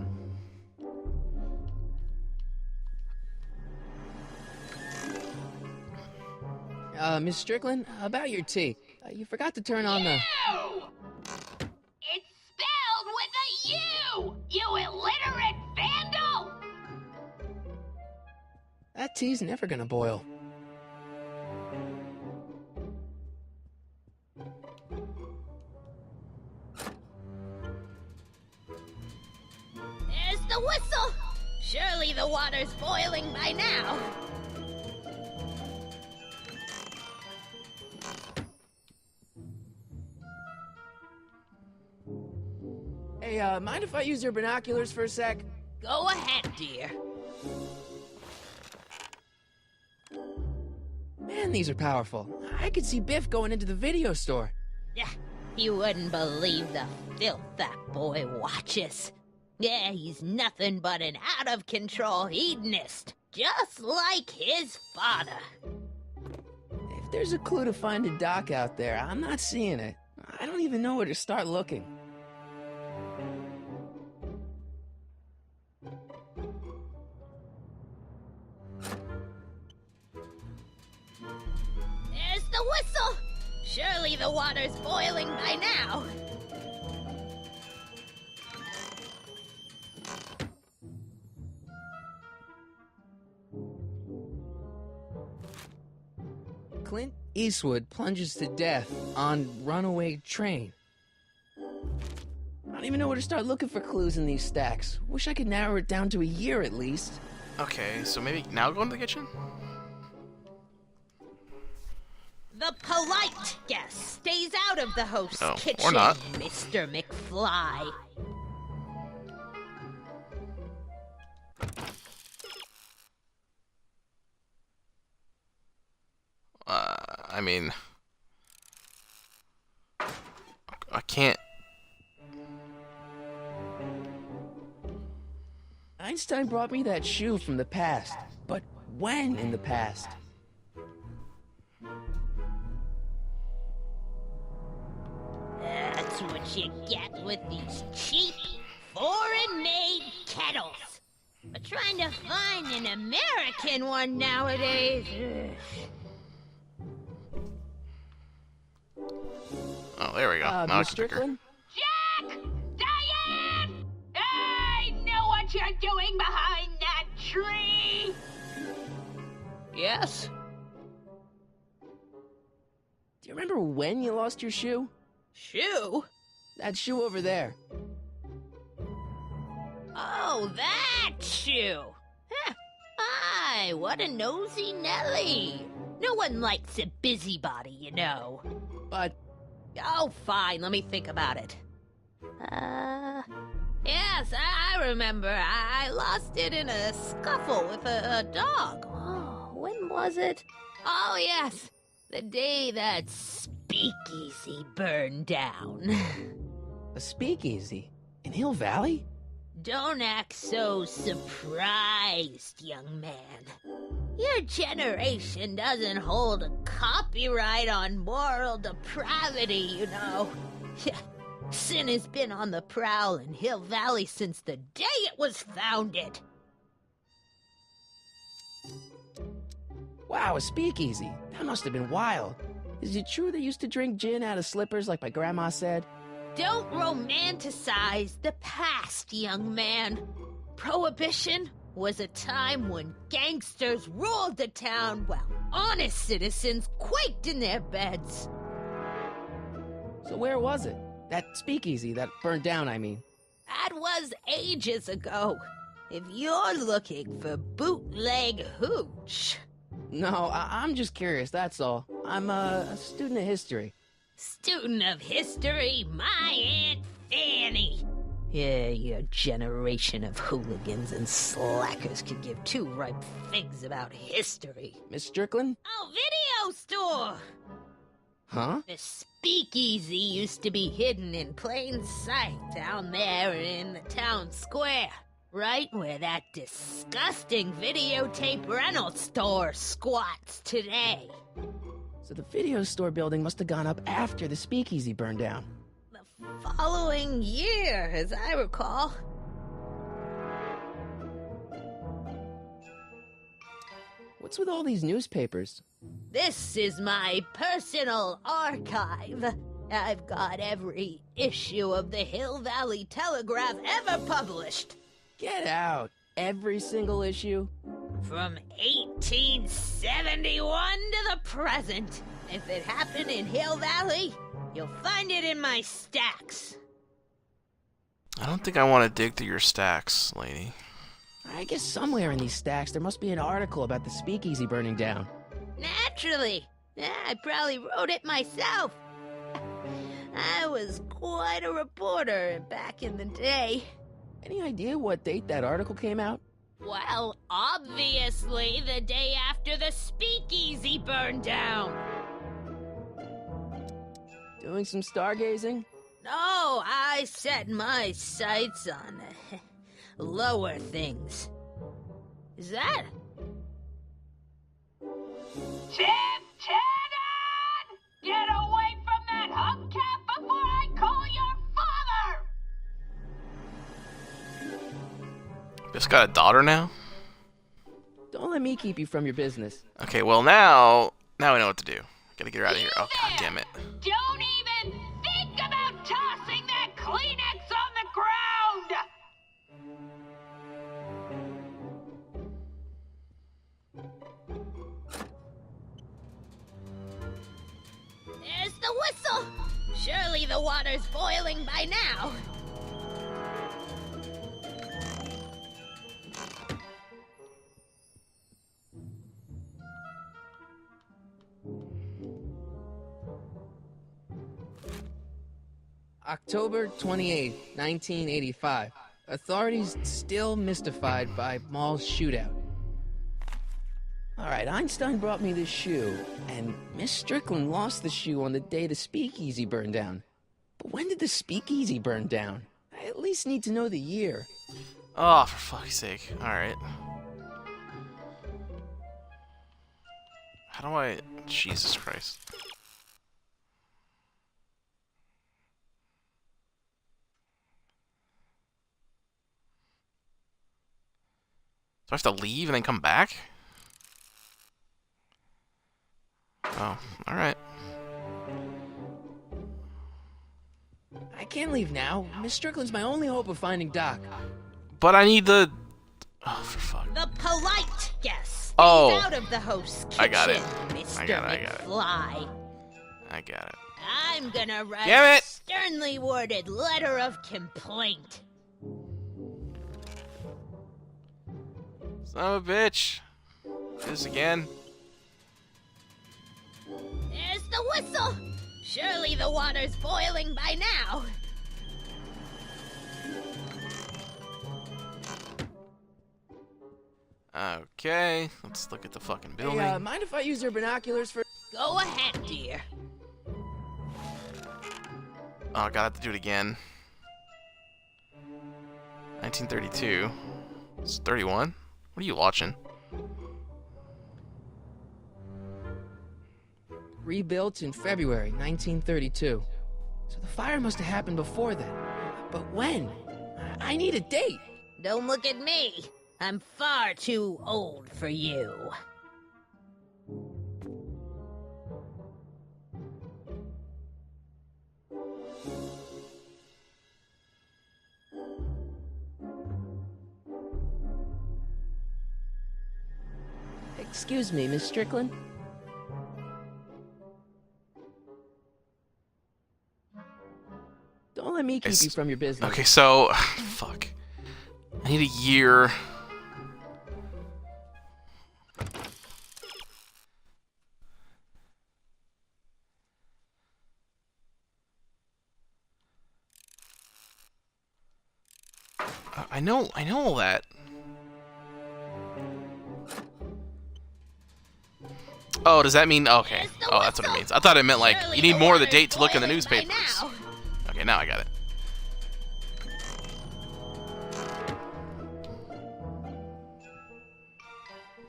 Miss Strickland, about your tea. You forgot to turn on the... U! It's spelled with a U! You illiterate vandal! That tea's never gonna boil. There's the whistle! Surely the water's boiling by now. Hey, mind if I use your binoculars for a sec? Go ahead, dear. Man, these are powerful. I could see Biff going into the video store. Yeah, you wouldn't believe the filth that boy watches. Yeah, he's nothing but an out-of-control hedonist, just like his father. If there's a clue to finding Doc out there, I'm not seeing it. I don't even know where to start looking. There's the whistle! Surely the water's boiling by now. Clint Eastwood plunges to death on runaway train. I don't even know where to start looking for clues in these stacks. Wish I could narrow it down to a year at least. Okay, so maybe now go into the kitchen? The polite guest stays out of the host's Oh, or kitchen, not. Mr. McFly. I mean, I can't. Einstein brought me that shoe from the past. But when in the past? That's what you get with these cheap, foreign-made kettles. But trying to find an American one nowadays... Oh, there we go. Now Miss it's quicker. Strickland? Jack! Diane! I know what you're doing behind that tree! Yes? Do you remember when you lost your shoe? Shoe? That shoe over there. Oh, that shoe! Huh. Aye, what a nosy Nelly! No one likes a busybody, you know. But Oh, fine, let me think about it. Yes, I remember. I lost it in a scuffle with a dog. Oh, when was it? Oh, yes, the day that speakeasy burned down. a speakeasy in Hill Valley? Don't act so surprised, young man. Your generation doesn't hold a copyright on moral depravity, you know. Sin has been on the prowl in Hill Valley since the day it was founded. Wow, a speakeasy. That must have been wild. Is it true they used to drink gin out of slippers like my grandma said? Don't romanticize the past, young man. Prohibition was a time when gangsters ruled the town while honest citizens quaked in their beds. So where was it? That speakeasy that burned down, I mean. That was ages ago. If you're looking for bootleg hooch. No, I'm just curious, that's all. I'm a student of history. Student of history, my Aunt Fanny. Yeah, your generation of hooligans and slackers could give two ripe figs about history. Miss Strickland? Oh, video store! Huh? The speakeasy used to be hidden in plain sight down there in the town square. Right where that disgusting videotape rental store squats today. So the video store building must have gone up after the speakeasy burned down. The following year, as I recall. What's with all these newspapers? This is my personal archive. I've got every issue of the Hill Valley Telegraph ever published. Get out. Every single issue? From 1871 to the present. If it happened in Hill Valley, you'll find it in my stacks. I don't think I want to dig through your stacks, lady. I guess somewhere in these stacks there must be an article about the speakeasy burning down. Naturally. I probably wrote it myself. I was quite a reporter back in the day. Any idea what date that article came out? Well, obviously the day after the speakeasy burned down. Doing some stargazing? No, I set my sights on lower things. Is that? Tim Tannen! Get away from that hubcap before I call your father! Just got a daughter now? Don't let me keep you from your business. Okay, well now we know what to do. Gotta get her out of here. Oh, god damn it. Don't even think about tossing that Kleenex on the ground! There's the whistle! Surely the water's boiling by now. October 28, 1985. Authorities still mystified by mall shootout. Alright, Einstein brought me this shoe, and Miss Strickland lost the shoe on the day the speakeasy burned down. But when did the speakeasy burn down? I at least need to know the year. Oh, for fuck's sake. Alright. How do I... Jesus Christ. Do I have to leave and then come back? Oh, alright. I can't leave now. Miss Strickland's my only hope of finding Doc. But I need the... Oh, for fuck. The polite guest. Oh. Out of the host's kitchen, I got it. Mr. I got it. McFly. I got it. I'm gonna write Damn a it. sternly worded letter of complaint. Son of a bitch. This again. There's the whistle. Surely the water's boiling by now. Okay, let's look at the fucking building. Hey, mind if I use your binoculars for... Go ahead, dear. Oh, God, I have to do it again. 1932. It's 31. What are you watching? Rebuilt in February 1932. So the fire must have happened before then. But when? I need a date. Don't look at me. I'm far too old for you. Excuse me, Miss Strickland? Don't let me keep you from your business. Okay, so... Fuck. I need a year. I know all that. Oh, does that mean... Okay. Oh, that's what it means. I thought it meant, like, you need more of the date to look in the newspapers. Okay, now I got it.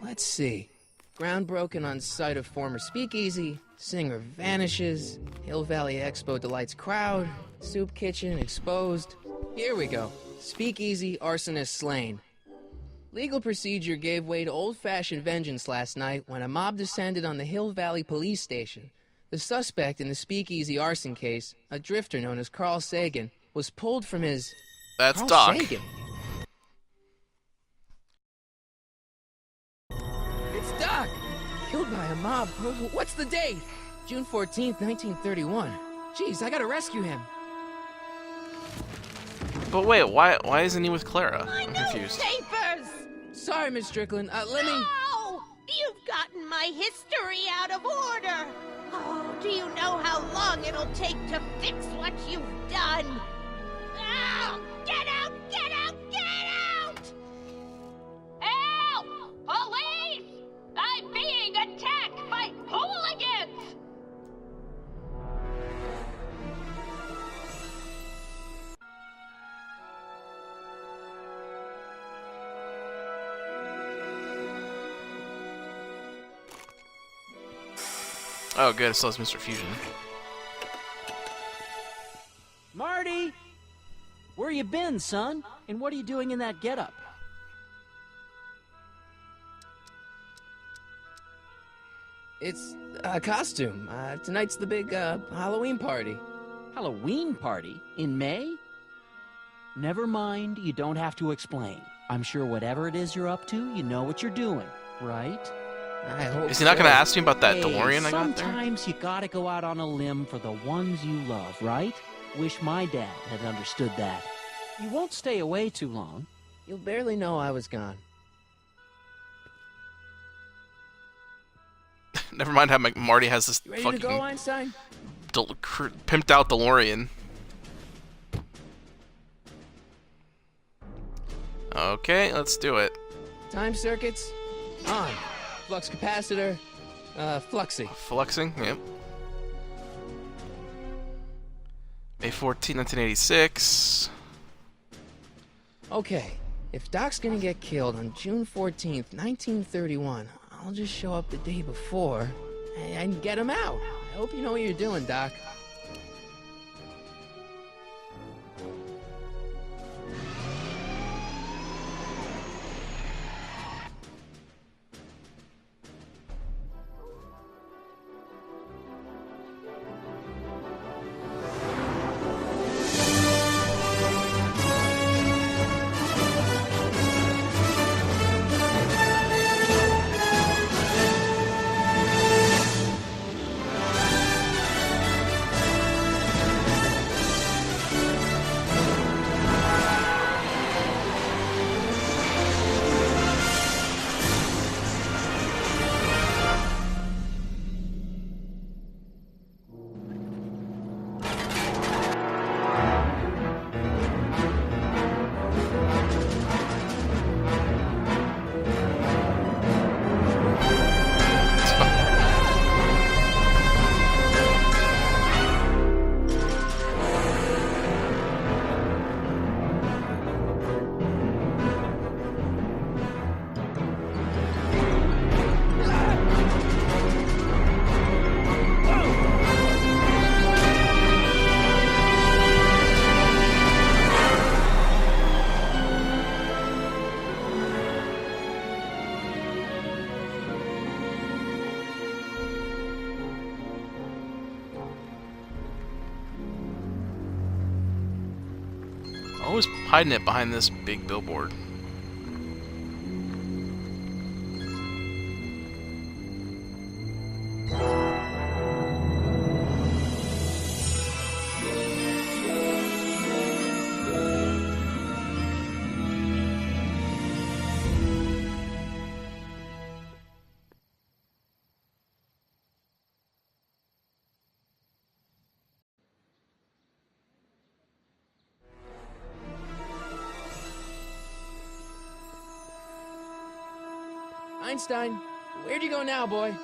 Let's see. Ground broken on site of former speakeasy. Singer vanishes. Hill Valley Expo delights crowd. Soup kitchen exposed. Here we go. Speakeasy arsonist slain. Legal procedure gave way to old-fashioned vengeance last night when a mob descended on the Hill Valley Police Station. The suspect in the speakeasy arson case, a drifter known as Carl Sagan, was pulled from his... That's Carl Doc. Sagan. It's Doc! Killed by a mob. What's the date? June 14th, 1931. Jeez, I gotta rescue him. But wait, why isn't he with Clara? My I'm confused. newspapers! Sorry, Miss Strickland. Let me... No! You've gotten my history out of order! Oh, do you know how long it'll take to fix what you've done? Oh, get out! Get out! Get out! Help! Police! I'm being attacked by hooligans! Oh, good. It still has Mr. Fusion. Marty! Where you been, son? And what are you doing in that getup? It's a costume. Tonight's the big, Halloween party. Halloween party? In May? Never mind, you don't have to explain. I'm sure whatever it is you're up to, you know what you're doing, right? I hope Is he not so. going to ask me about that Hey, DeLorean I got there? sometimes you gotta go out on a limb for the ones you love, right? Wish my dad had understood that. You won't stay away too long. You'll barely know I was gone. Never mind how Marty has this You ready fucking to go, Einstein? pimped out DeLorean. Okay, let's do it. Time circuits on. flux capacitor, Fluxy. Fluxing, yep. May 14, 1986. Okay, if Doc's gonna get killed on June 14th, 1931, I'll just show up the day before and get him out. I hope you know what you're doing, Doc. Always hiding it behind this big billboard. Einstein, where'd you go now, boy?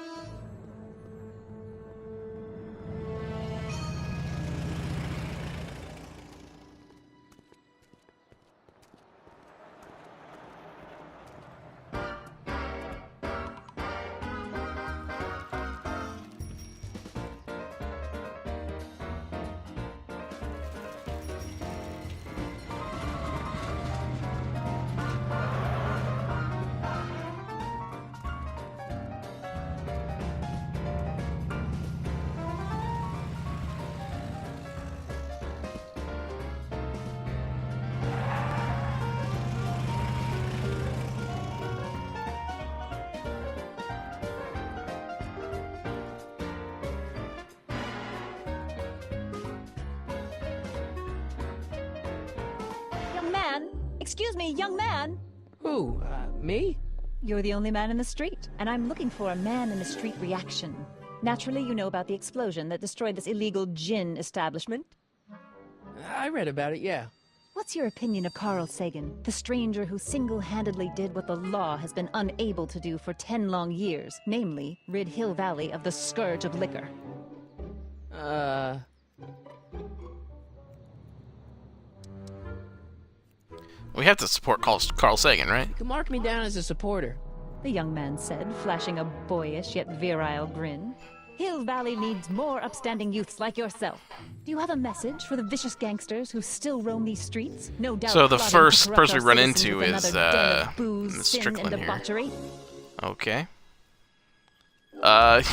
Young man! Excuse me, young man! Who, me? You're the only man in the street, and I'm looking for a man-in-the-street reaction. Naturally, you know about the explosion that destroyed this illegal gin establishment. I read about it, yeah. What's your opinion of Carl Sagan, the stranger who single-handedly did what the law has been unable to do for 10 long years, namely, rid Hill Valley of the scourge of liquor? We have to support Carl Sagan, right? You can mark me down as a supporter. The young man said, flashing a boyish yet virile grin. Hill Valley needs more upstanding youths like yourself. Do you have a message for the vicious gangsters who still roam these streets? No doubt. So the plotting to first corrupt person our we run citizens into with is another den of booze, Miss sin, Strickland and here. debauchery. Okay.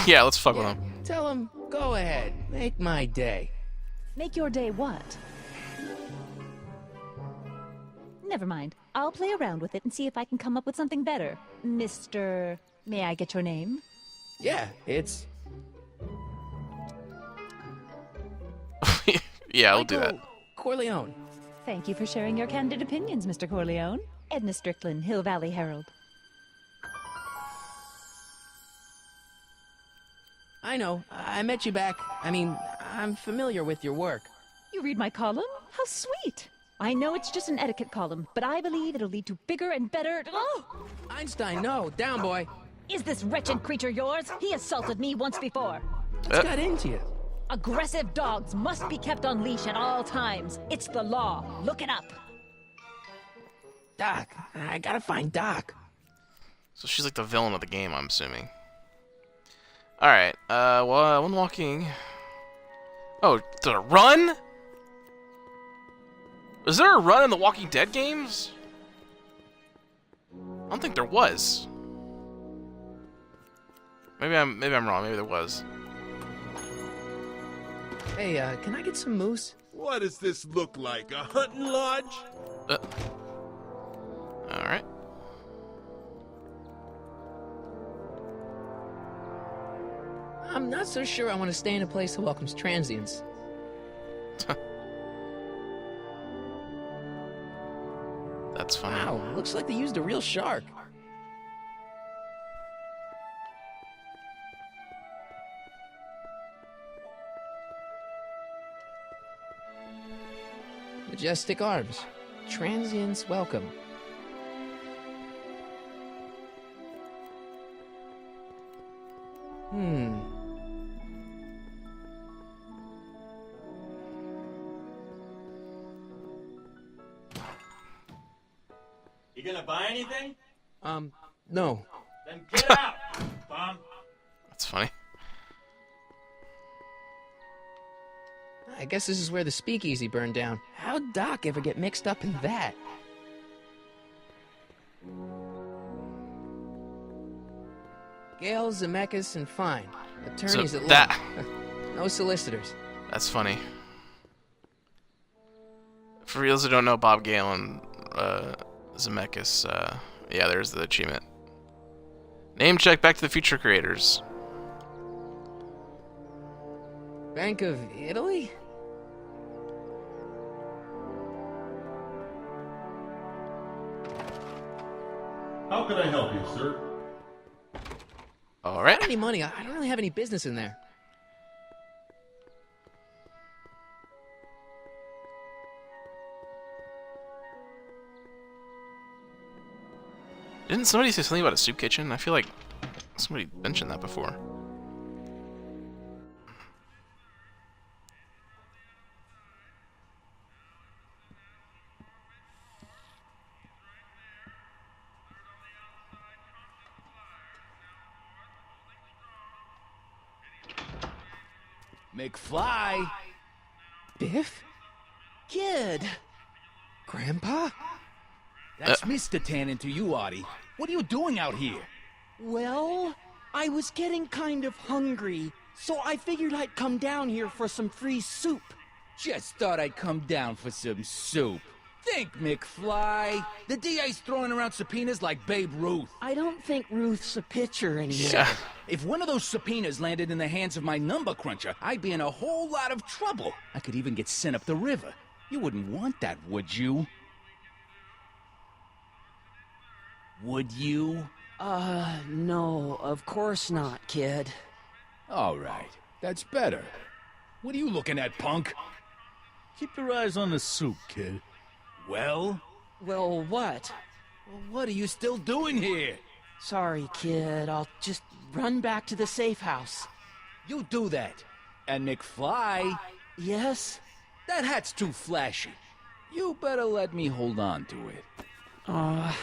Yeah, let's fuck with him. Tell him, go ahead, make my day. Make your day what? Never mind. I'll play around with it and see if I can come up with something better. Mr. May I get your name? Yeah, it's... Yeah, I'll do that. Michael Corleone. Thank you for sharing your candid opinions, Mr. Corleone. Edna Strickland, Hill Valley Herald. I know, I met you back. I mean, I'm familiar with your work. You read my column? How sweet! I know it's just an etiquette column, but I believe it'll lead to bigger and better... Oh! Einstein, no, down, boy. Is this wretched creature yours? He assaulted me once before. What's got into you? Aggressive dogs must be kept on leash at all times. It's the law. Look it up. Doc. I gotta find Doc. So she's like the villain of the game, I'm assuming. Alright, well, one walking. Oh, the run? Was there a run in the Walking Dead games? I don't think there was. Maybe I'm wrong. Maybe there was. Hey, can I get some moose? What does this look like? A hunting lodge? Alright. I'm not so sure I want to stay in a place that welcomes transients. That's funny. Wow, looks like they used a real shark. Majestic arms. Transients welcome. You gonna buy anything? No. Then get out, bum. That's funny. I guess this is where the speakeasy burned down. How'd Doc ever get mixed up in that? Gale, Zemeckis, and Fine. Attorneys So at law. that- No solicitors. That's funny. For those who don't know, Bob Gale and Zemeckis, yeah, there's the achievement. Name check, Back to the Future creators. Bank of Italy? How can I help you, sir? All I right. don't have any money. I don't really have any business in there. Didn't somebody say something about a soup kitchen? I feel like somebody mentioned that before. McFly! Biff? Kid! Grandpa? That's Mr. Tannen to you, Artie. What are you doing out here? Well, I was getting kind of hungry, so I figured I'd come down here for some free soup. Just thought I'd come down for some soup. Think, McFly. The DA's throwing around subpoenas like Babe Ruth. I don't think Ruth's a pitcher anymore. Yeah. If one of those subpoenas landed in the hands of my number cruncher, I'd be in a whole lot of trouble. I could even get sent up the river. You wouldn't want that, would you? Would you? No, of course not, kid. All right, that's better. What are you looking at, punk? Keep your eyes on the soup, kid. Well, Well, what? what are you still doing here? Sorry, kid. I'll just run back to the safe house. You do that. And McFly, Yes? that hat's too flashy. You better let me hold on to it. Now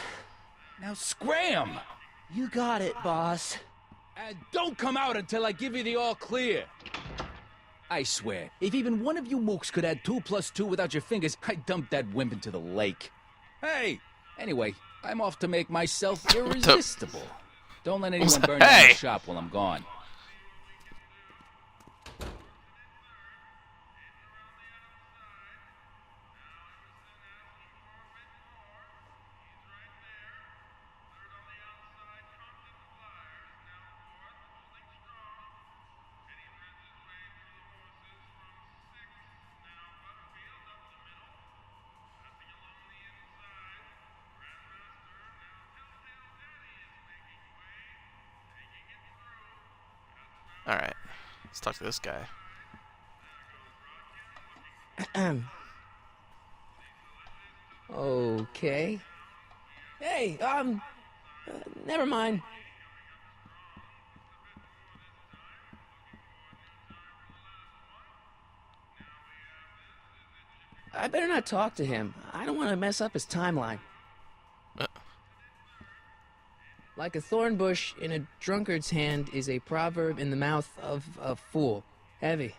scram! You got it, boss. And don't come out until I give you the all clear. I swear, if even one of you mooks could add 2 plus 2 without your fingers, I'd dump that wimp into the lake. Hey! Anyway, I'm off to make myself irresistible. Don't let anyone burn down Hey! the shop while I'm gone. Alright. Let's talk to this guy. Okay. Hey, never mind. I better not talk to him. I don't want to mess up his timeline. Like a thorn bush in a drunkard's hand is a proverb in the mouth of a fool. Heavy.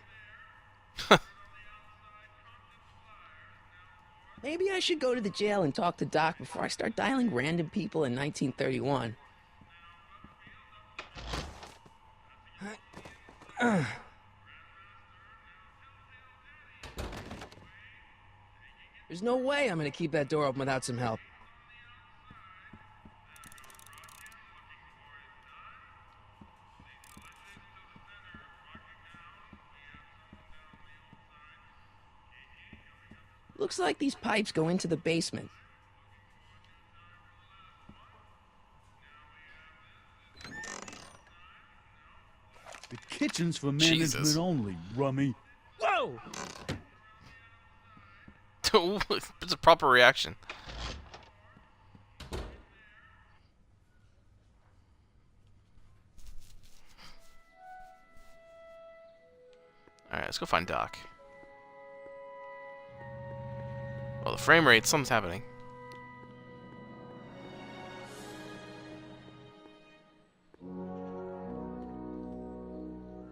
Maybe I should go to the jail and talk to Doc before I start dialing random people in 1931. There's no way I'm gonna keep that door open without some help. Looks like these pipes go into the basement. The kitchen's for management only, rummy. Whoa! It's a proper reaction. Alright, let's go find Doc. Oh, the frame rate, something's happening.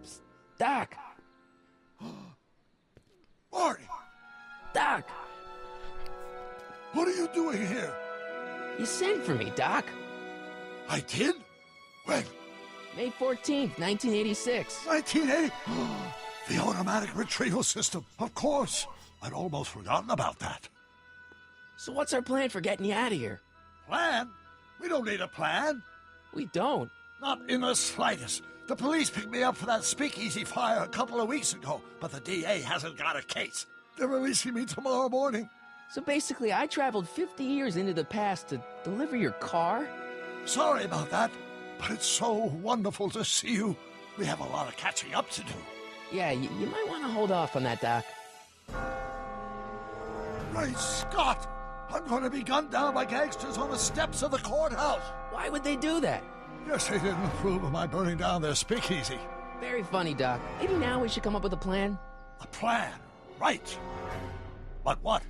Psst, Doc! Marty! Doc! What are you doing here? You sent for me, Doc. I did? When? May 14th, 1986. 1980? The automatic retrieval system, of course. I'd almost forgotten about that. So what's our plan for getting you out of here? Plan? We don't need a plan. We don't. Not in the slightest. The police picked me up for that speakeasy fire a couple of weeks ago, but the DA hasn't got a case. They're releasing me tomorrow morning. So basically, I traveled 50 years into the past to deliver your car? Sorry about that, but it's so wonderful to see you. We have a lot of catching up to do. Yeah, you might want to hold off on that, Doc. Great Scott! I'm going to be gunned down by gangsters on the steps of the courthouse. Why would they do that? Guess they didn't approve of my burning down their speakeasy. Very funny, Doc. Maybe now we should come up with a plan. A plan? Right. But what?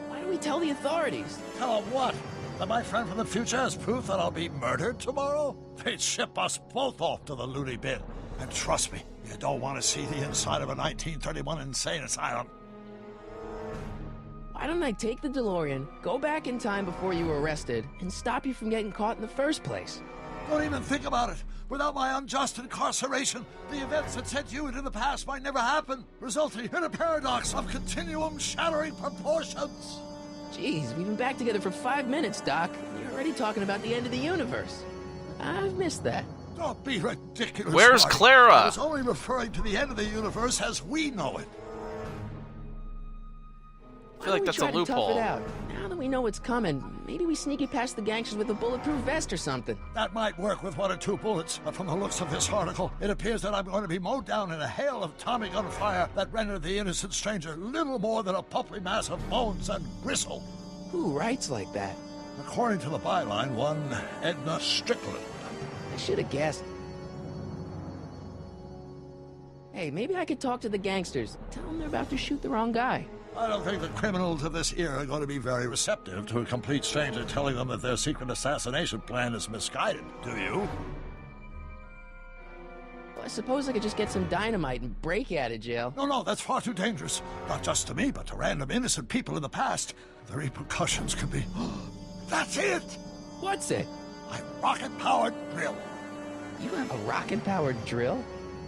Why don't we tell the authorities? Tell them what? That my friend from the future has proof that I'll be murdered tomorrow? They'd ship us both off to the loony bin. And trust me, you don't want to see the inside of a 1931 insane asylum. Why don't I take the DeLorean, go back in time before you were arrested, and stop you from getting caught in the first place? Don't even think about it. Without my unjust incarceration, the events that sent you into the past might never happen, resulting in a paradox of continuum-shattering proportions. Jeez, we've been back together for 5 minutes, Doc. You're already talking about the end of the universe. I've missed that. Don't be ridiculous. Where's Marty. Clara? I was only referring to the end of the universe as we know it. I feel like that's a loophole. Tough it out? Now that we know what's coming, maybe we sneak it past the gangsters with a bulletproof vest or something. That might work with 1 or 2 bullets, but from the looks of this article, it appears that I'm going to be mowed down in a hail of Tommy gun fire that rendered the innocent stranger little more than a pulpy mass of bones and gristle. Who writes like that? According to the byline, one Edna Strickland. I should have guessed. Hey, maybe I could talk to the gangsters. Tell them they're about to shoot the wrong guy. I don't think the criminals of this era are going to be very receptive to a complete stranger telling them that their secret assassination plan is misguided, do you? Well, I suppose I could just get some dynamite and break you out of jail. No, that's far too dangerous. Not just to me, but to random innocent people in the past. The repercussions could be... That's it! What's it? My rocket-powered drill. You have a rocket-powered drill?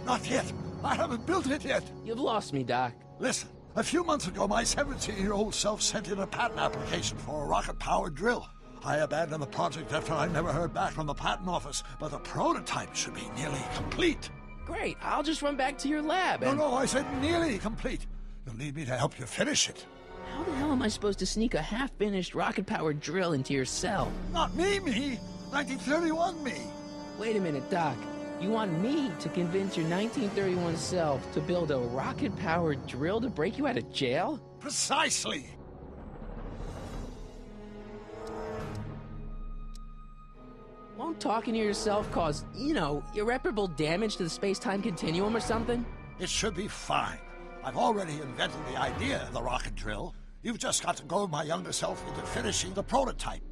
Not yet. I haven't built it yet. You've lost me, Doc. Listen, a few months ago, my 17-year-old self sent in a patent application for a rocket-powered drill. I abandoned the project after I never heard back from the patent office, but the prototype should be nearly complete. Great, I'll just run back to your lab and... No, I said nearly complete. You'll need me to help you finish it. How the hell am I supposed to sneak a half-finished rocket-powered drill into your cell? Not me. 1931 me. Wait a minute, Doc. You want me to convince your 1931 self to build a rocket-powered drill to break you out of jail? Won't talking to yourself cause, irreparable damage to the space-time continuum or something? It should be fine. I've already invented the idea of the rocket drill. You've just got to goad my younger self into finishing the prototype.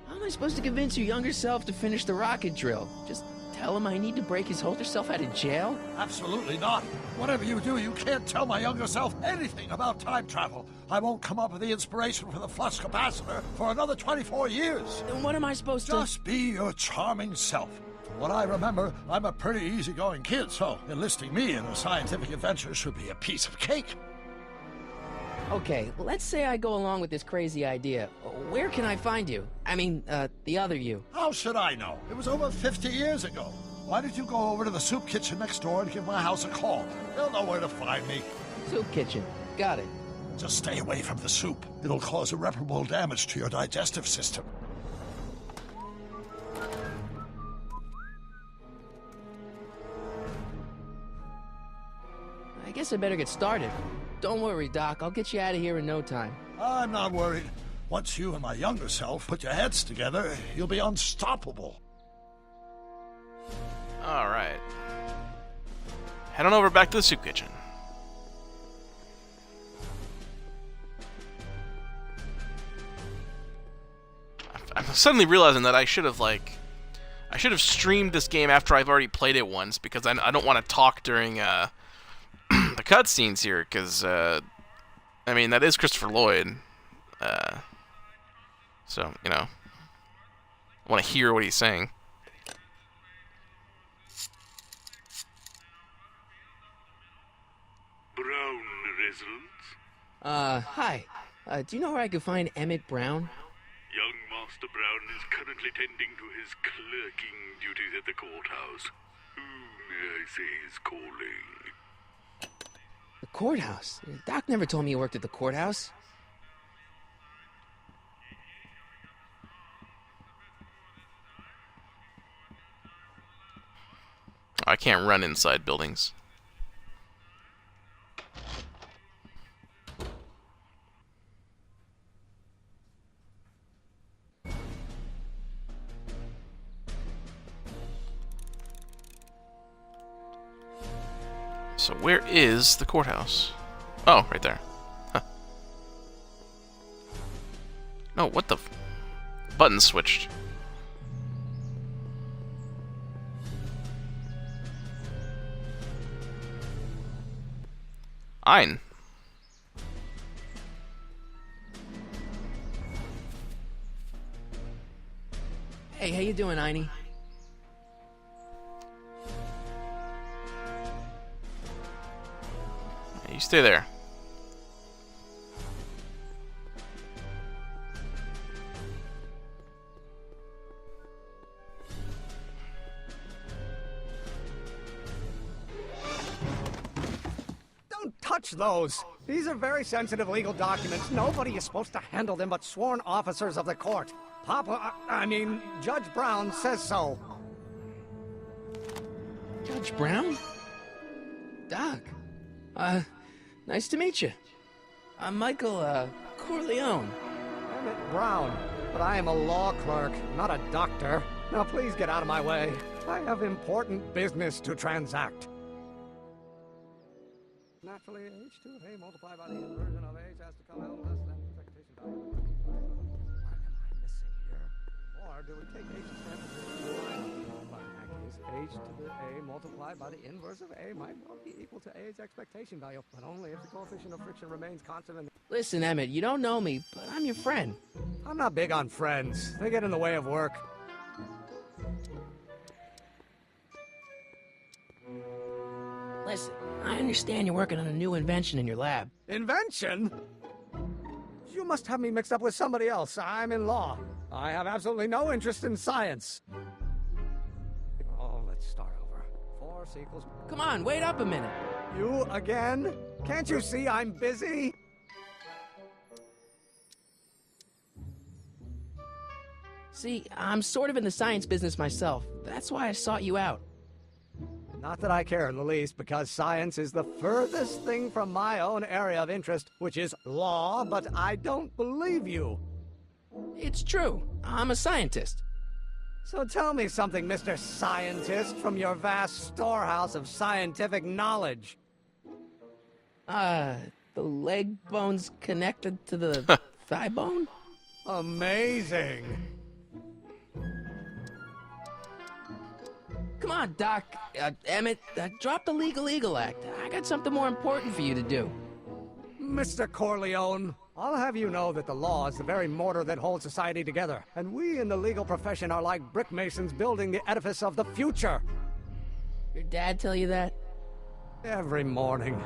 How am I supposed to convince your younger self to finish the rocket drill? Just tell him I need to break his older self out of jail? Absolutely not. Whatever you do, you can't tell my younger self anything about time travel. I won't come up with the inspiration for the flux capacitor for another 24 years. Then what am I supposed to... Just be your charming self. From what I remember, I'm a pretty easygoing kid, so enlisting me in a scientific adventure should be a piece of cake. Okay, let's say I go along with this crazy idea. Where can I find you? I mean, the other you. How should I know? It was over 50 years ago. Why don't you go over to the soup kitchen next door and give my house a call? They'll know where to find me. Soup kitchen. Got it. Just stay away from the soup. It'll cause irreparable damage to your digestive system. I guess I better get started. Don't worry, Doc. I'll get you out of here in no time. I'm not worried. Once you and my younger self put your heads together, you'll be unstoppable. All right. Head on over back to the soup kitchen. I'm suddenly realizing that I should have streamed this game after I've already played it once, because I don't want to talk during the cutscenes here, because I mean, that is Christopher Lloyd, so I want to hear what he's saying. Brown residence? Hi. Do you know where I could find Emmett Brown? Young Master Brown is currently tending to his clerking duties at the courthouse. Who may I say is calling? The courthouse? Doc never told me he worked at the courthouse. I can't run inside buildings. So where is the courthouse? Oh, right there. Huh. No, what the... Button switched. Ein. Hey, how you doing, Einie? You stay there. Don't touch those. These are very sensitive legal documents. Nobody is supposed to handle them but sworn officers of the court. Judge Brown says so. Judge Brown? Doc. Nice to meet you. I'm Michael, Corleone. Emmett Brown. But I am a law clerk, not a doctor. Now please get out of my way. I have important business to transact. Naturally, h2 of a multiplied by the inversion of h has to come out less than expectation value. What am I missing here? Or do we take h to h to the a multiplied by the inverse of a might well be equal to a's expectation value, but only if the coefficient of friction remains constant. Listen, Emmett, you don't know me, but I'm your friend. I'm not big on friends. They get in the way of work. Listen, I understand you're working on a new invention in your lab. Invention? You must have me mixed up with somebody else. I'm in law. I have absolutely no interest in science. Oh, let's start over. Force equals... Come on, wait up a minute. You again? Can't you see I'm busy? See, I'm sort of in the science business myself. That's why I sought you out. Not that I care in the least, because science is the furthest thing from my own area of interest, which is law, but I don't believe you. It's true. I'm a scientist. So tell me something, Mr. Scientist, from your vast storehouse of scientific knowledge. The leg bone's connected to the thigh bone? Amazing. Come on, Doc. Emmett, drop the Legal Eagle Act. I got something more important for you to do. Mr. Corleone, I'll have you know that the law is the very mortar that holds society together, and we in the legal profession are like brick masons building the edifice of the future. Your dad tell you that? Every morning.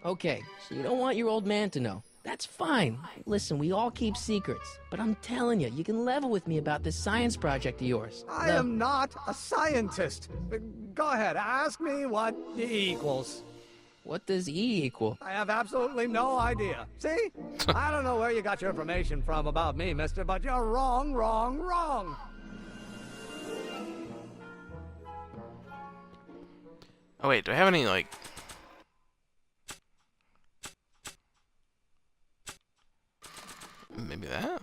Okay, so you don't want your old man to know. That's fine. Listen, we all keep secrets. But I'm telling you, you can level with me about this science project of yours. I am not a scientist. Go ahead, ask me what E equals. What does E equal? I have absolutely no idea. See? I don't know where you got your information from about me, mister, but you're wrong, wrong, wrong. Oh wait, do I have any, like... Maybe that?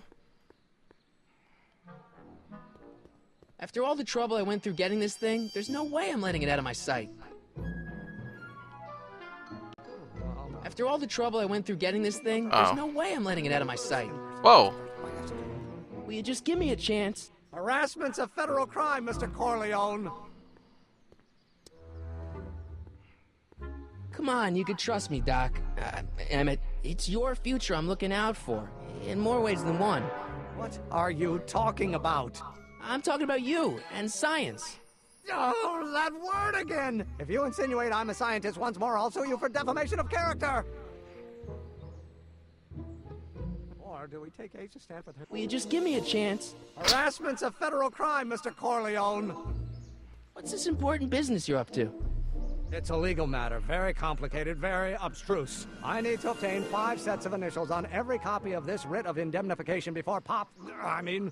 After all the trouble I went through getting this thing, there's no way I'm letting it out of my sight. After all the trouble I went through getting this thing, there's no way I'm letting it out of my sight. Whoa. Will you just give me a chance? Harassment's a federal crime, Mr. Corleone. Come on, you can trust me, Doc. Emmett, it's your future I'm looking out for. In more ways than one. What are you talking about? I'm talking about you and science. Oh, that word again! If you insinuate I'm a scientist once more, I'll sue you for defamation of character! Or do we take H to stand for... Will you just give me a chance? Harassment's a federal crime, Mr. Corleone! What's this important business you're up to? It's a legal matter, very complicated, very abstruse. I need to obtain 5 sets of initials on every copy of this writ of indemnification before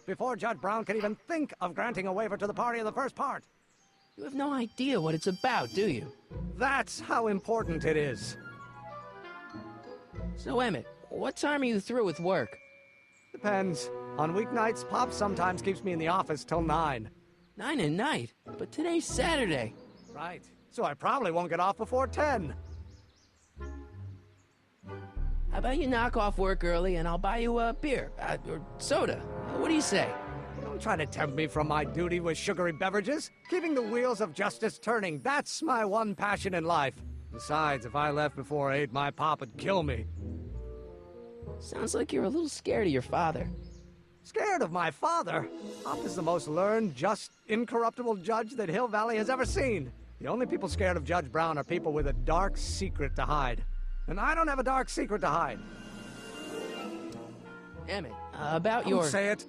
before Judge Brown can even think of granting a waiver to the party in the first part. You have no idea what it's about, do you? That's how important it is. So, Emmett, what time are you through with work? Depends. On weeknights, Pop sometimes keeps me in the office till 9. 9 at night? But today's Saturday. Right. So I probably won't get off before 10. How about you knock off work early and I'll buy you a beer, or soda. What do you say? Don't try to tempt me from my duty with sugary beverages. Keeping the wheels of justice turning, that's my one passion in life. Besides, if I left before 8, my pop would kill me. Sounds like you're a little scared of your father. Scared of my father? Pop is the most learned, just, incorruptible judge that Hill Valley has ever seen. The only people scared of Judge Brown are people with a dark secret to hide. And I don't have a dark secret to hide. Emmett, about your... Don't say it.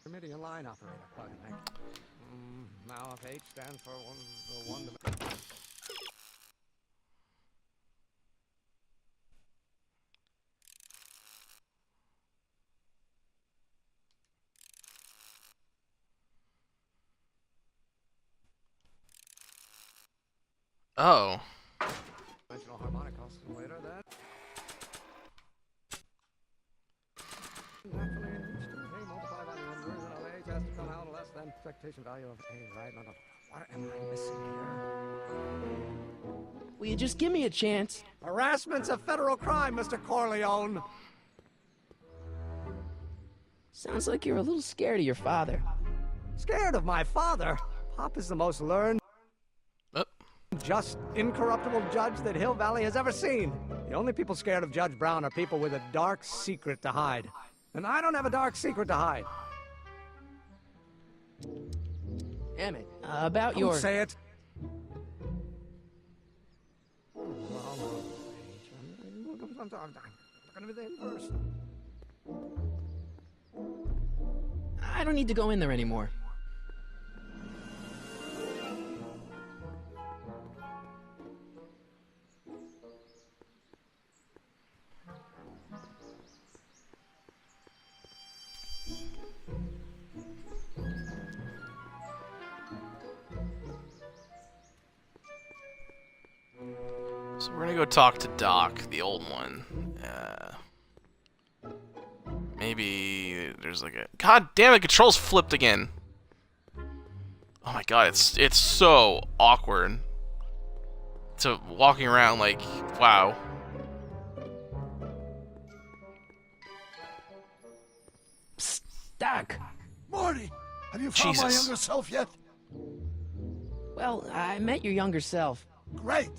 Committee and line operator. Now if H stands for one... Oh. Dimensional harmonic oscillator, that. Naturally, H multiplied by the inversion of H has to come out less than expectation value of A, right? No. What am I missing here? Will you just give me a chance? Harassment's a federal crime, Mr. Corleone. Sounds like you're a little scared of your father. Scared of my father? Pop is the most learned, just, incorruptible judge that Hill Valley has ever seen. The only people scared of Judge Brown are people with a dark secret to hide. And I don't have a dark secret to hide. Emmett, about your... Don't say it. I'm gonna be the inverse. I don't need to go in there anymore. So we're gonna go talk to Doc, the old one. Maybe there's like a... God damn it, controls flipped again. Oh my god, it's so awkward. To walking around like, wow. Psst, Doc. Marty, have you found my younger self yet? Well, I met your younger self. Great.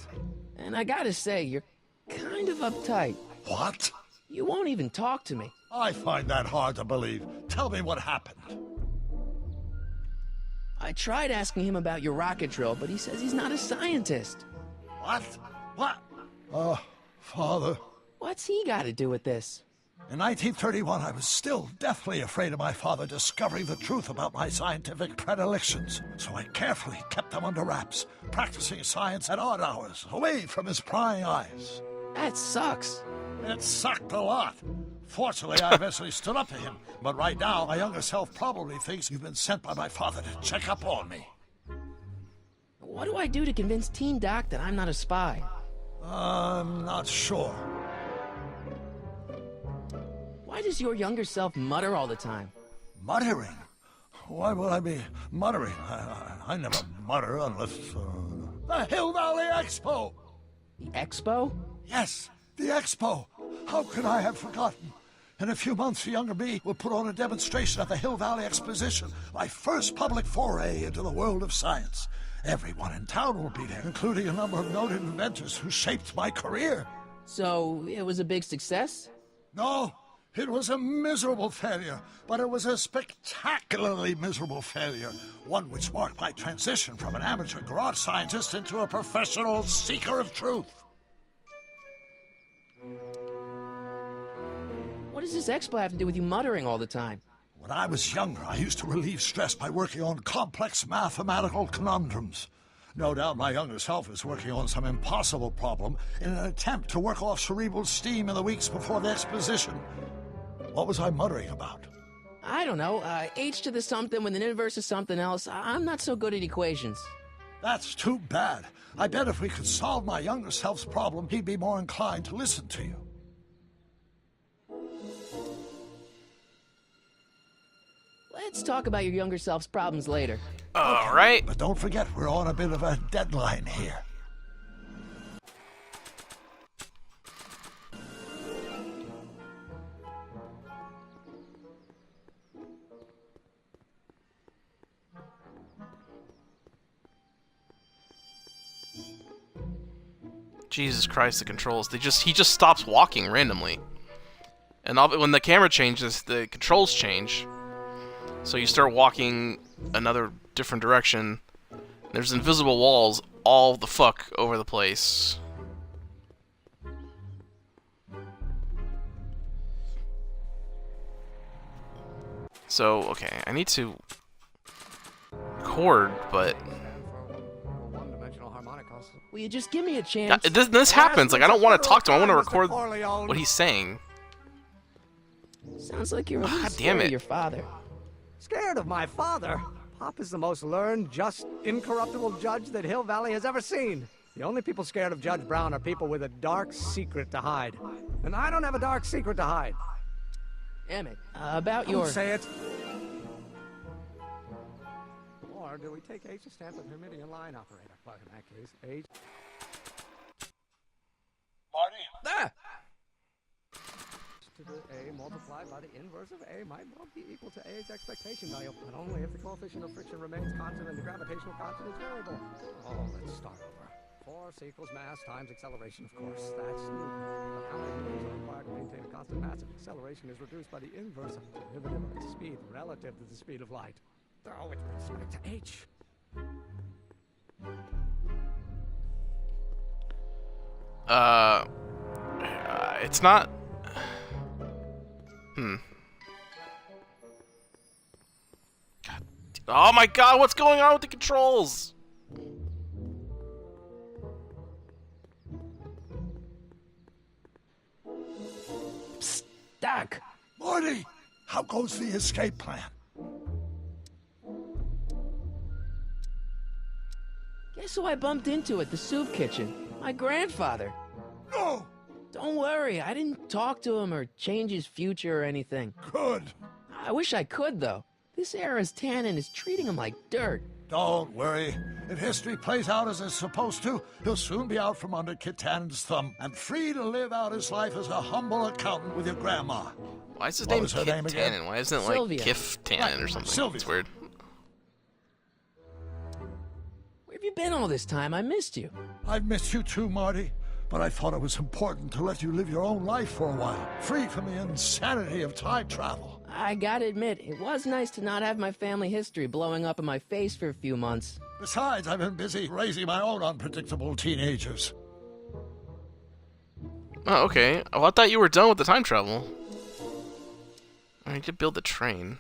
And I gotta say, you're kind of uptight. What? You won't even talk to me. I find that hard to believe. Tell me what happened. I tried asking him about your rocket drill, but he says he's not a scientist. What? What? Father. What's he got to do with this? In 1931, I was still deathly afraid of my father discovering the truth about my scientific predilections, so I carefully kept them under wraps, practicing science at odd hours, away from his prying eyes. That sucks. It sucked a lot. Fortunately, I eventually stood up to him, but right now, my younger self probably thinks you've been sent by my father to check up on me. What do I do to convince Teen Doc that I'm not a spy? I'm not sure. Why does your younger self mutter all the time? Muttering? Why would I be muttering? I never mutter unless... The Hill Valley Expo! The Expo? Yes, the Expo. How could I have forgotten? In a few months, the younger me will put on a demonstration at the Hill Valley Exposition, my first public foray into the world of science. Everyone in town will be there, including a number of noted inventors who shaped my career. So, it was a big success? No, it was a miserable failure, but it was a spectacularly miserable failure, one which marked my transition from an amateur garage scientist into a professional seeker of truth. What does this expo have to do with you muttering all the time? When I was younger, I used to relieve stress by working on complex mathematical conundrums. No doubt my younger self is working on some impossible problem in an attempt to work off cerebral steam in the weeks before the exposition. What was I muttering about? I don't know. H to the something with an inverse of something else. I'm not so good at equations. That's too bad. I bet if we could solve my younger self's problem, he'd be more inclined to listen to you. Let's talk about your younger self's problems later. All right. But don't forget, we're on a bit of a deadline here. Jesus Christ, the controls. He just stops walking randomly. And when the camera changes, the controls change. So you start walking another different direction. There's invisible walls all the fuck over the place. So, okay, I need to record, but... Will you just give me a chance? This happens. Like, I don't want to talk to him. I want to record what he's saying. Sounds like you're really God scared damn it. of your father. Scared of my father? Pop is the most learned, just, incorruptible judge that Hill Valley has ever seen. The only people scared of Judge Brown are people with a dark secret to hide. And I don't have a dark secret to hide. Emmett, about Don't your... say it. Or do we take H to stand for the Hermitian line operator? Well, in that case, H... Marty? Ah! To the A multiplied by the inverse of A might well be equal to A's expectation value, but only if the coefficient of friction remains constant and the gravitational constant is variable. Oh, let's start over. Force equals mass times acceleration, of course. That's Newton. But how many newtons are required to maintain a constant mass if acceleration is reduced by the inverse of the derivative of its speed relative to the speed of light? Oh, it brings me to H. It's not... God. Oh my god, what's going on with the controls? Psst, Doc! Marty, how goes the escape plan? Guess who I bumped into at the soup kitchen? My grandfather. No! Don't worry, I didn't talk to him or change his future or anything. Good. I wish I could, though. This era's Tannen is treating him like dirt. Don't worry. If history plays out as it's supposed to, he'll soon be out from under Kit Tannen's thumb and free to live out his life as a humble accountant with your grandma. Why is his What name was her Kit name again? Tannen? Why isn't it like Sylvia. Kif Tannen or something? Sylvia. It's weird. Where have you been all this time? I missed you. I've missed you too, Marty. But I thought it was important to let you live your own life for a while, free from the insanity of time travel. I gotta admit, it was nice to not have my family history blowing up in my face for a few months. Besides, I've been busy raising my own unpredictable teenagers. Oh, okay. Oh, I thought you were done with the time travel. I need to build the train.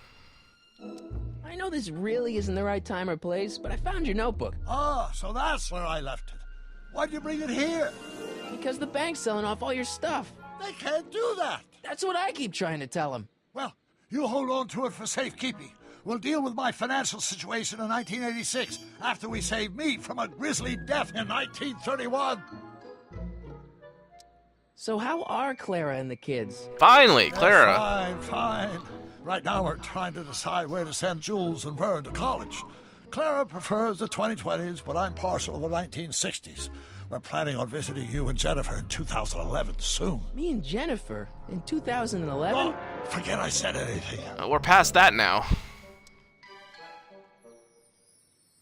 I know this really isn't the right time or place, but I found your notebook. Ah, so that's where I left it. Why'd you bring it here? Because the bank's selling off all your stuff. They can't do that. That's what I keep trying to tell them. Well, you hold on to it for safekeeping. We'll deal with my financial situation in 1986 after we save me from a grisly death in 1931. So how are Clara and the kids? Finally, Clara. Fine. Right now we're trying to decide where to send Jules and Vern to college. Clara prefers the 2020s, but I'm partial to the 1960s. We're planning on visiting you and Jennifer in 2011 soon. Me and Jennifer? In 2011? Oh, forget I said anything. We're past that now.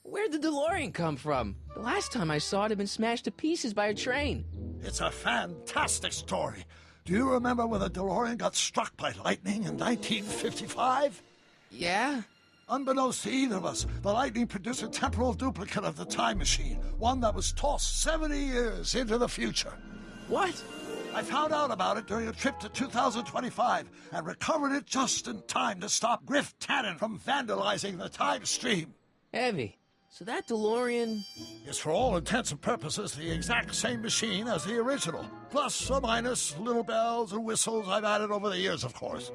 Where'd the DeLorean come from? The last time I saw it had been smashed to pieces by a train. It's a fantastic story. Do you remember when the DeLorean got struck by lightning in 1955? Yeah? Unbeknownst to either of us, the lightning produced a temporal duplicate of the time machine, one that was tossed 70 years into the future. What? I found out about it during a trip to 2025 and recovered it just in time to stop Griff Tannen from vandalizing the time stream. Heavy. So that DeLorean... is for all intents and purposes the exact same machine as the original. Plus or minus little bells and whistles I've added over the years, of course.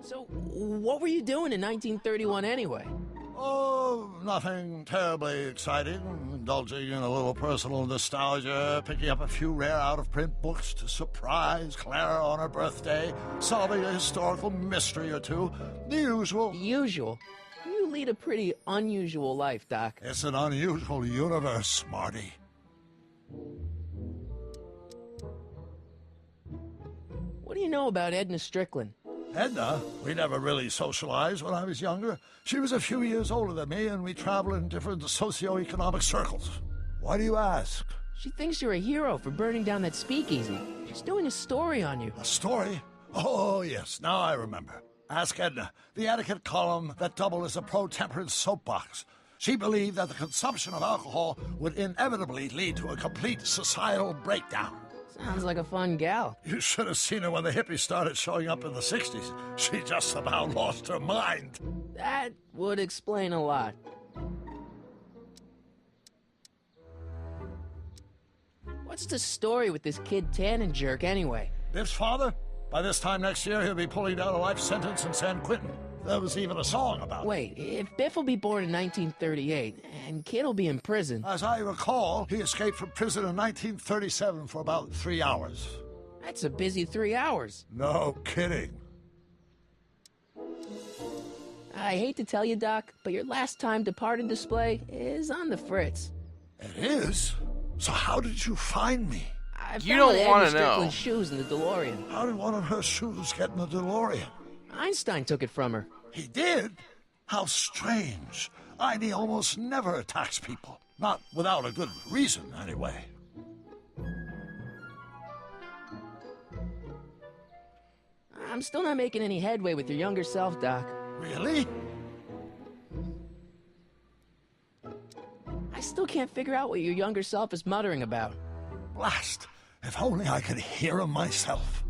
So, what were you doing in 1931 anyway? Oh, nothing terribly exciting. Indulging in a little personal nostalgia, picking up a few rare out-of-print books to surprise Clara on her birthday, solving a historical mystery or two. The usual. The usual? You lead a pretty unusual life, Doc. It's an unusual universe, Marty. What do you know about Edna Strickland? Edna? We never really socialized when I was younger. She was a few years older than me, and we traveled in different socioeconomic circles. Why do you ask? She thinks you're a hero for burning down that speakeasy. She's doing a story on you. A story? Oh, yes, now I remember. Ask Edna, the etiquette column that doubled as a pro-temperance soapbox. She believed that the consumption of alcohol would inevitably lead to a complete societal breakdown. Sounds like a fun gal. You should have seen her when the hippies started showing up in the 60s. She just about lost her mind. That would explain a lot. What's the story with this kid Tannen jerk anyway? Biff's father? By this time next year, he'll be pulling down a life sentence in San Quentin. There was even a song about it. Wait, if Biff will be born in 1938, and Kid will be in prison... As I recall, he escaped from prison in 1937 for about 3 hours. That's a busy 3 hours. No kidding. I hate to tell you, Doc, but your last time departed display is on the fritz. It is? So how did you find me? You don't want to know. Strickland's shoes in the DeLorean. How did one of her shoes get in the DeLorean? Einstein took it from her. He did? How strange. Ivy almost never attacks people. Not without a good reason, anyway. I'm still not making any headway with your younger self, Doc. Really? I still can't figure out what your younger self is muttering about. Blast! If only I could hear him myself.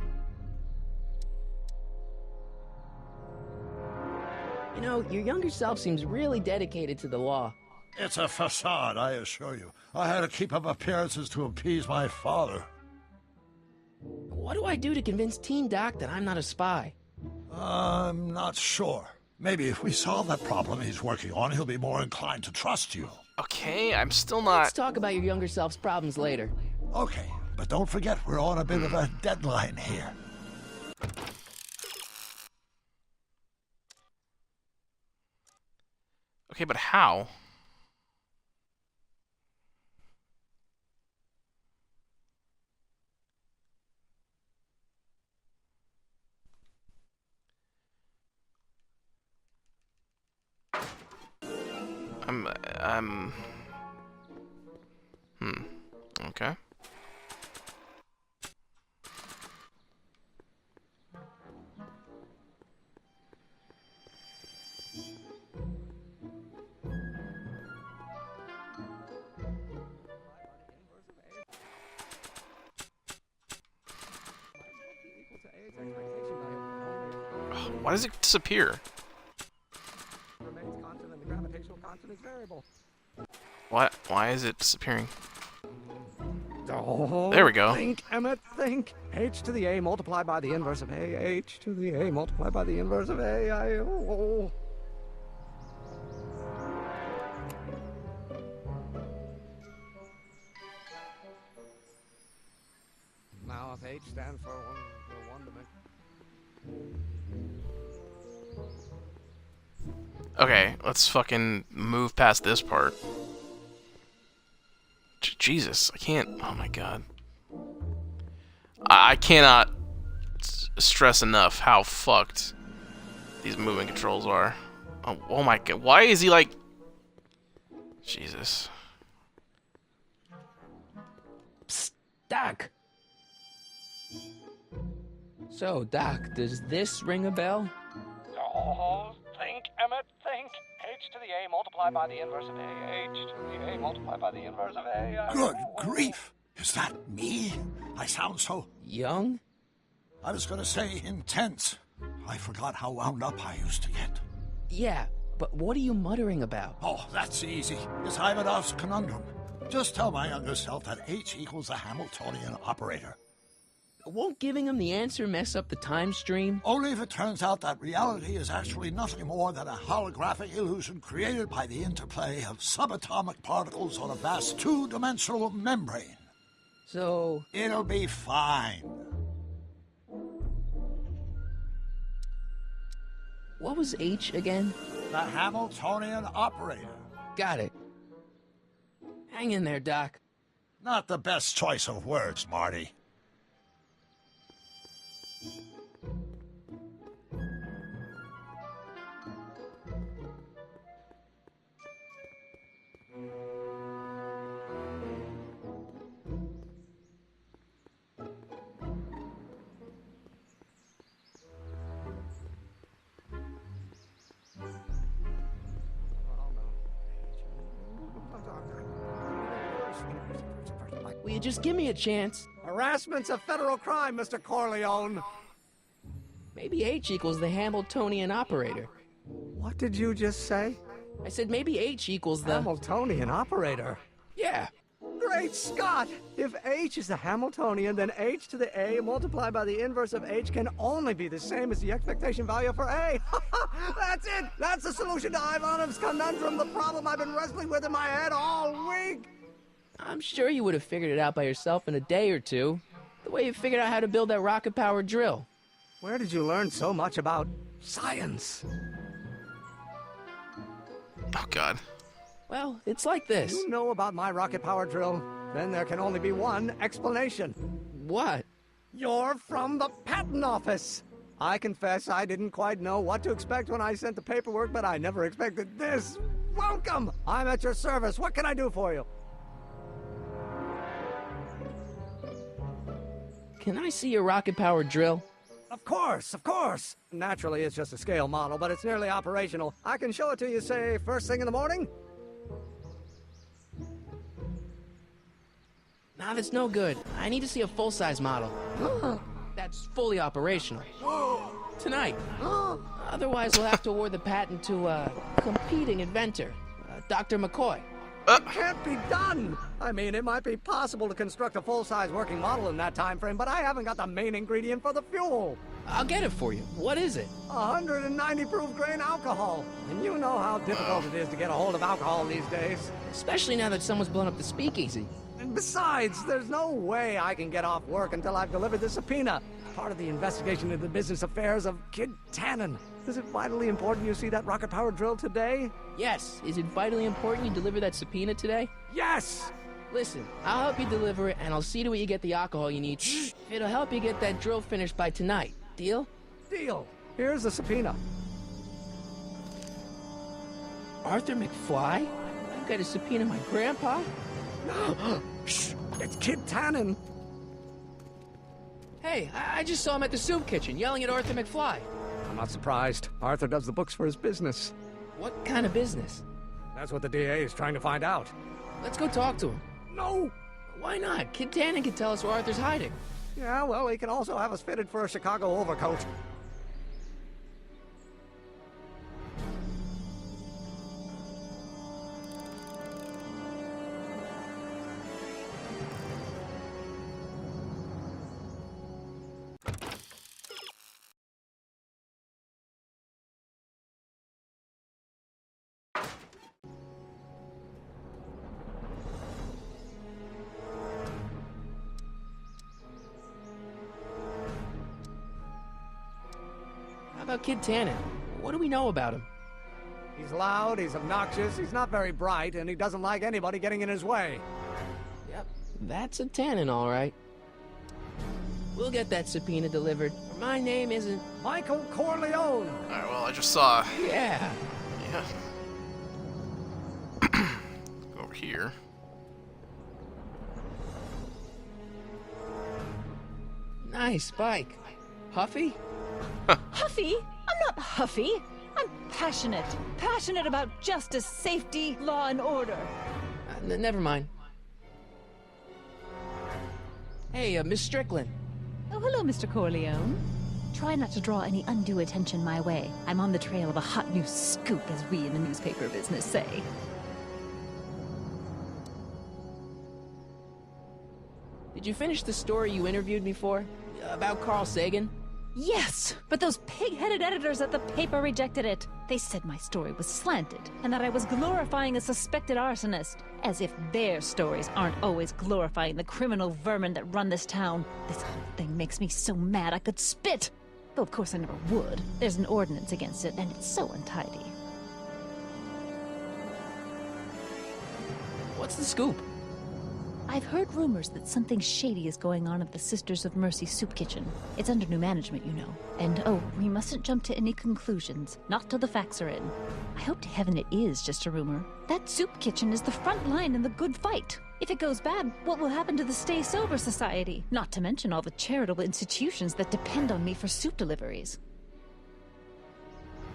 You know, your younger self seems really dedicated to the law. It's a facade, I assure you. I had to keep up appearances to appease my father. What do I do to convince Teen Doc that I'm not a spy? I'm not sure. Maybe if we solve that problem he's working on, he'll be more inclined to trust you. Okay, I'm still not... Let's talk about your younger self's problems later. Okay, But don't forget, we're on a bit of a deadline here. Okay, but how? Okay. Why does it disappear? Remains constant and the gravitational constant is variable. What? Why is it disappearing? Oh, There we go. Think, Emmett, think. H to the A multiplied by the inverse of A. H to the A multiplied by the inverse of A. Now if H stands for one dimension. Okay, let's fucking move past this part. Jesus, I can't. Oh my god. I cannot stress enough how fucked these movement controls are. Oh my god. Why is he like. Jesus. Psst, Doc. So, Doc, does this ring a bell? Oh, think, Emmett, think. H to the A multiplied by the inverse of A. H to the A multiplied by the inverse of A. Good grief! Is that me? I sound so... young? I was going to say intense. I forgot how wound up I used to get. Yeah, but what are you muttering about? Oh, that's easy. It's Ivanov's conundrum. Just tell my younger self that H equals a Hamiltonian operator. Won't giving him the answer mess up the time stream? Only if it turns out that reality is actually nothing more than a holographic illusion created by the interplay of subatomic particles on a vast two-dimensional membrane. So... it'll be fine. What was H again? The Hamiltonian operator. Got it. Hang in there, Doc. Not the best choice of words, Marty. Will you just give me a chance? Harassment's a federal crime, Mr. Corleone. Maybe H equals the Hamiltonian operator. What did you just say? I said maybe H equals the... Hamiltonian operator? Yeah. Great Scott! If H is the Hamiltonian, then H to the A multiplied by the inverse of H can only be the same as the expectation value for A. That's it! That's the solution to Ivanov's conundrum, the problem I've been wrestling with in my head all week! I'm sure you would have figured it out by yourself in a day or two. The way you figured out how to build that rocket-powered drill. Where did you learn so much about science? Oh god. Well, it's like this. You know about my rocket-powered drill? Then there can only be one explanation. What? You're from the patent office. I confess I didn't quite know what to expect when I sent the paperwork, but I never expected this. Welcome! I'm at your service. What can I do for you? Can I see your rocket-powered drill? Of course, of course. Naturally, it's just a scale model, but it's nearly operational. I can show it to you, say, first thing in the morning? Nah, that's no good. I need to see a full-size model. That's fully operational. Tonight. Otherwise, we'll have to award the patent to a competing inventor, Dr. McCoy. It can't be done! I mean, it might be possible to construct a full-size working model in that time frame, but I haven't got the main ingredient for the fuel. I'll get it for you. What is it? 190 proof grain alcohol. And you know how difficult it is to get a hold of alcohol these days. Especially now that someone's blown up the speakeasy. And besides, there's no way I can get off work until I've delivered the subpoena. Part of the investigation into the business affairs of Kid Tannen. Is it vitally important you see that rocket-powered drill today? Yes. Is it vitally important you deliver that subpoena today? Yes! Listen, I'll help you deliver it, and I'll see to it you get the alcohol you need. It'll help you get that drill finished by tonight. Deal? Deal. Here's the subpoena. Arthur McFly? You got a subpoena my grandpa? Shh! It's Kid Tannen. Hey, I just saw him at the soup kitchen yelling at Arthur McFly. I'm not surprised. Arthur does the books for his business. What kind of business? That's what the DA is trying to find out. Let's go talk to him. No! Why not? Kid Tannen can tell us where Arthur's hiding. Yeah, well, he can also have us fitted for a Chicago overcoat. How about Kid Tannen? What do we know about him? He's loud, he's obnoxious, he's not very bright, and he doesn't like anybody getting in his way. Yep, that's a Tannen, all right. We'll get that subpoena delivered. My name isn't... Michael Corleone! Alright, well, I just saw... Yeah. Yeah. Go over here. Nice bike. Huffy? Huffy? I'm not huffy. I'm passionate. Passionate about justice, safety, law, and order. Never mind. Hey, Miss Strickland. Oh, hello, Mr. Corleone. Try not to draw any undue attention my way. I'm on the trail of a hot new scoop, as we in the newspaper business say. Did you finish the story you interviewed me for? About Carl Sagan? Yes, but those pig-headed editors at the paper rejected it. They said my story was slanted, and that I was glorifying a suspected arsonist. As if their stories aren't always glorifying the criminal vermin that run this town. This whole thing makes me so mad I could spit. Though of course I never would. There's an ordinance against it, and it's so untidy. What's the scoop? I've heard rumors that something shady is going on at the Sisters of Mercy soup kitchen. It's under new management, you know. And oh, we mustn't jump to any conclusions. Not till the facts are in. I hope to heaven it is just a rumor. That soup kitchen is the front line in the good fight. If it goes bad, what will happen to the Stay Sober Society? Not to mention all the charitable institutions that depend on me for soup deliveries.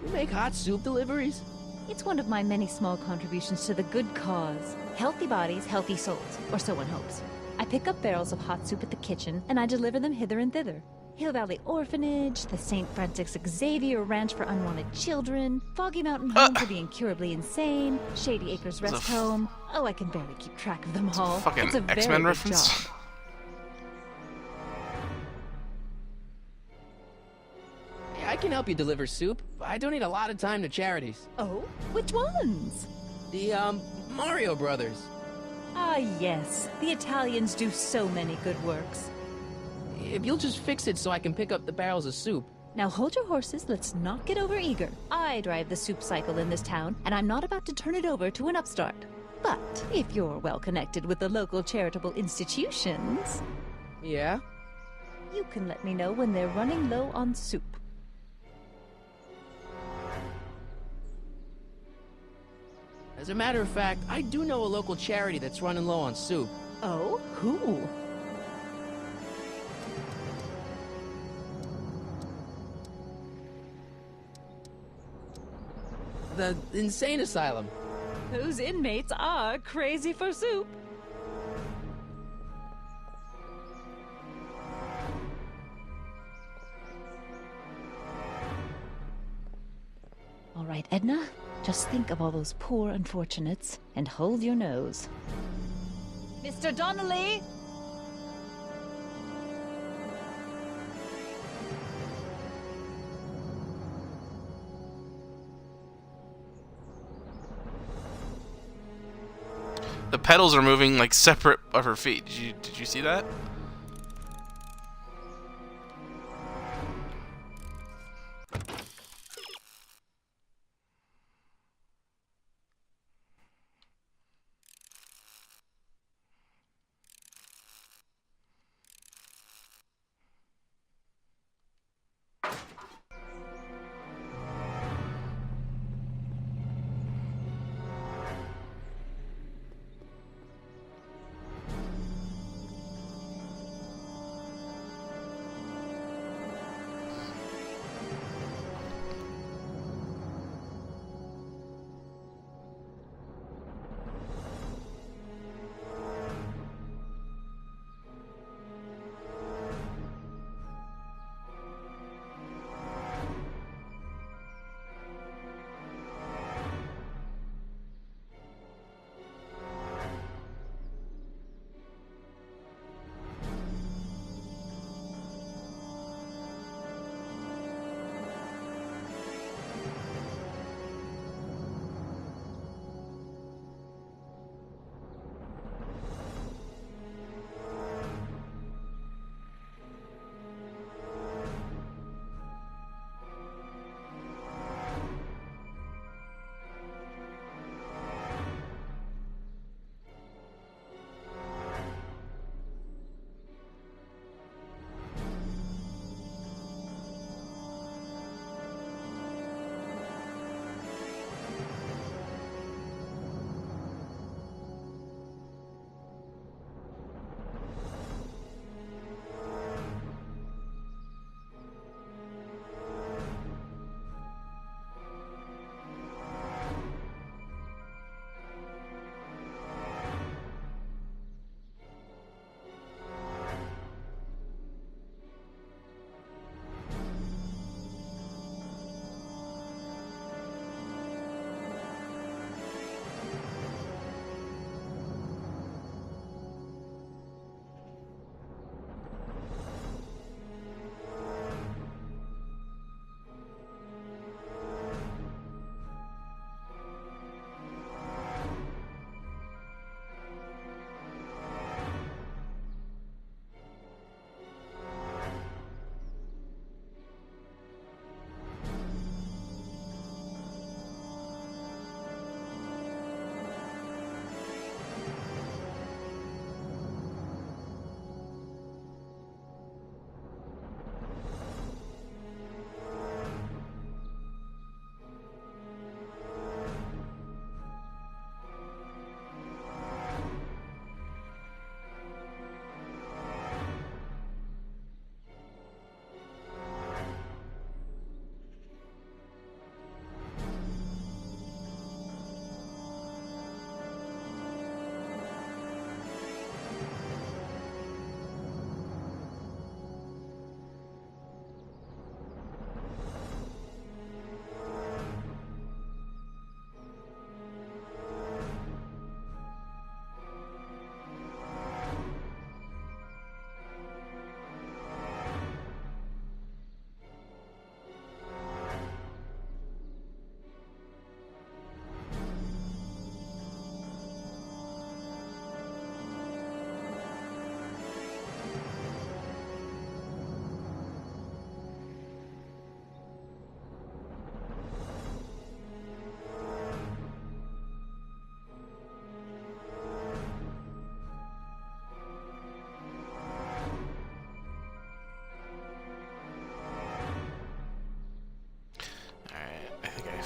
You make hot soup deliveries? It's one of my many small contributions to the good cause. Healthy bodies, healthy souls, or so one hopes. I pick up barrels of hot soup at the kitchen, and I deliver them hither and thither. Hill Valley Orphanage, the St. Francis Xavier Ranch for Unwanted Children, Foggy Mountain Home for the Incurably Insane, Shady Acres Rest Home. Oh, I can barely keep track of them all. Fucking It's a very X-Men good reference. job. Hey, I can help you deliver soup. I donate a lot of time to charities. Oh? Which ones? The, Mario Brothers. Ah, yes. The Italians do so many good works. If you'll just fix it so I can pick up the barrels of soup. Now hold your horses, let's not get over-eager. I drive the soup cycle in this town, and I'm not about to turn it over to an upstart. But if you're well connected with the local charitable institutions... Yeah? You can let me know when they're running low on soup. As a matter of fact, I do know a local charity that's running low on soup. Oh? Who? The insane asylum. Those inmates are crazy for soup. All right, Edna, Just think of all those poor unfortunates and hold your nose. Mr. Donnelly! The pedals are moving like separate of her feet. Did you see that?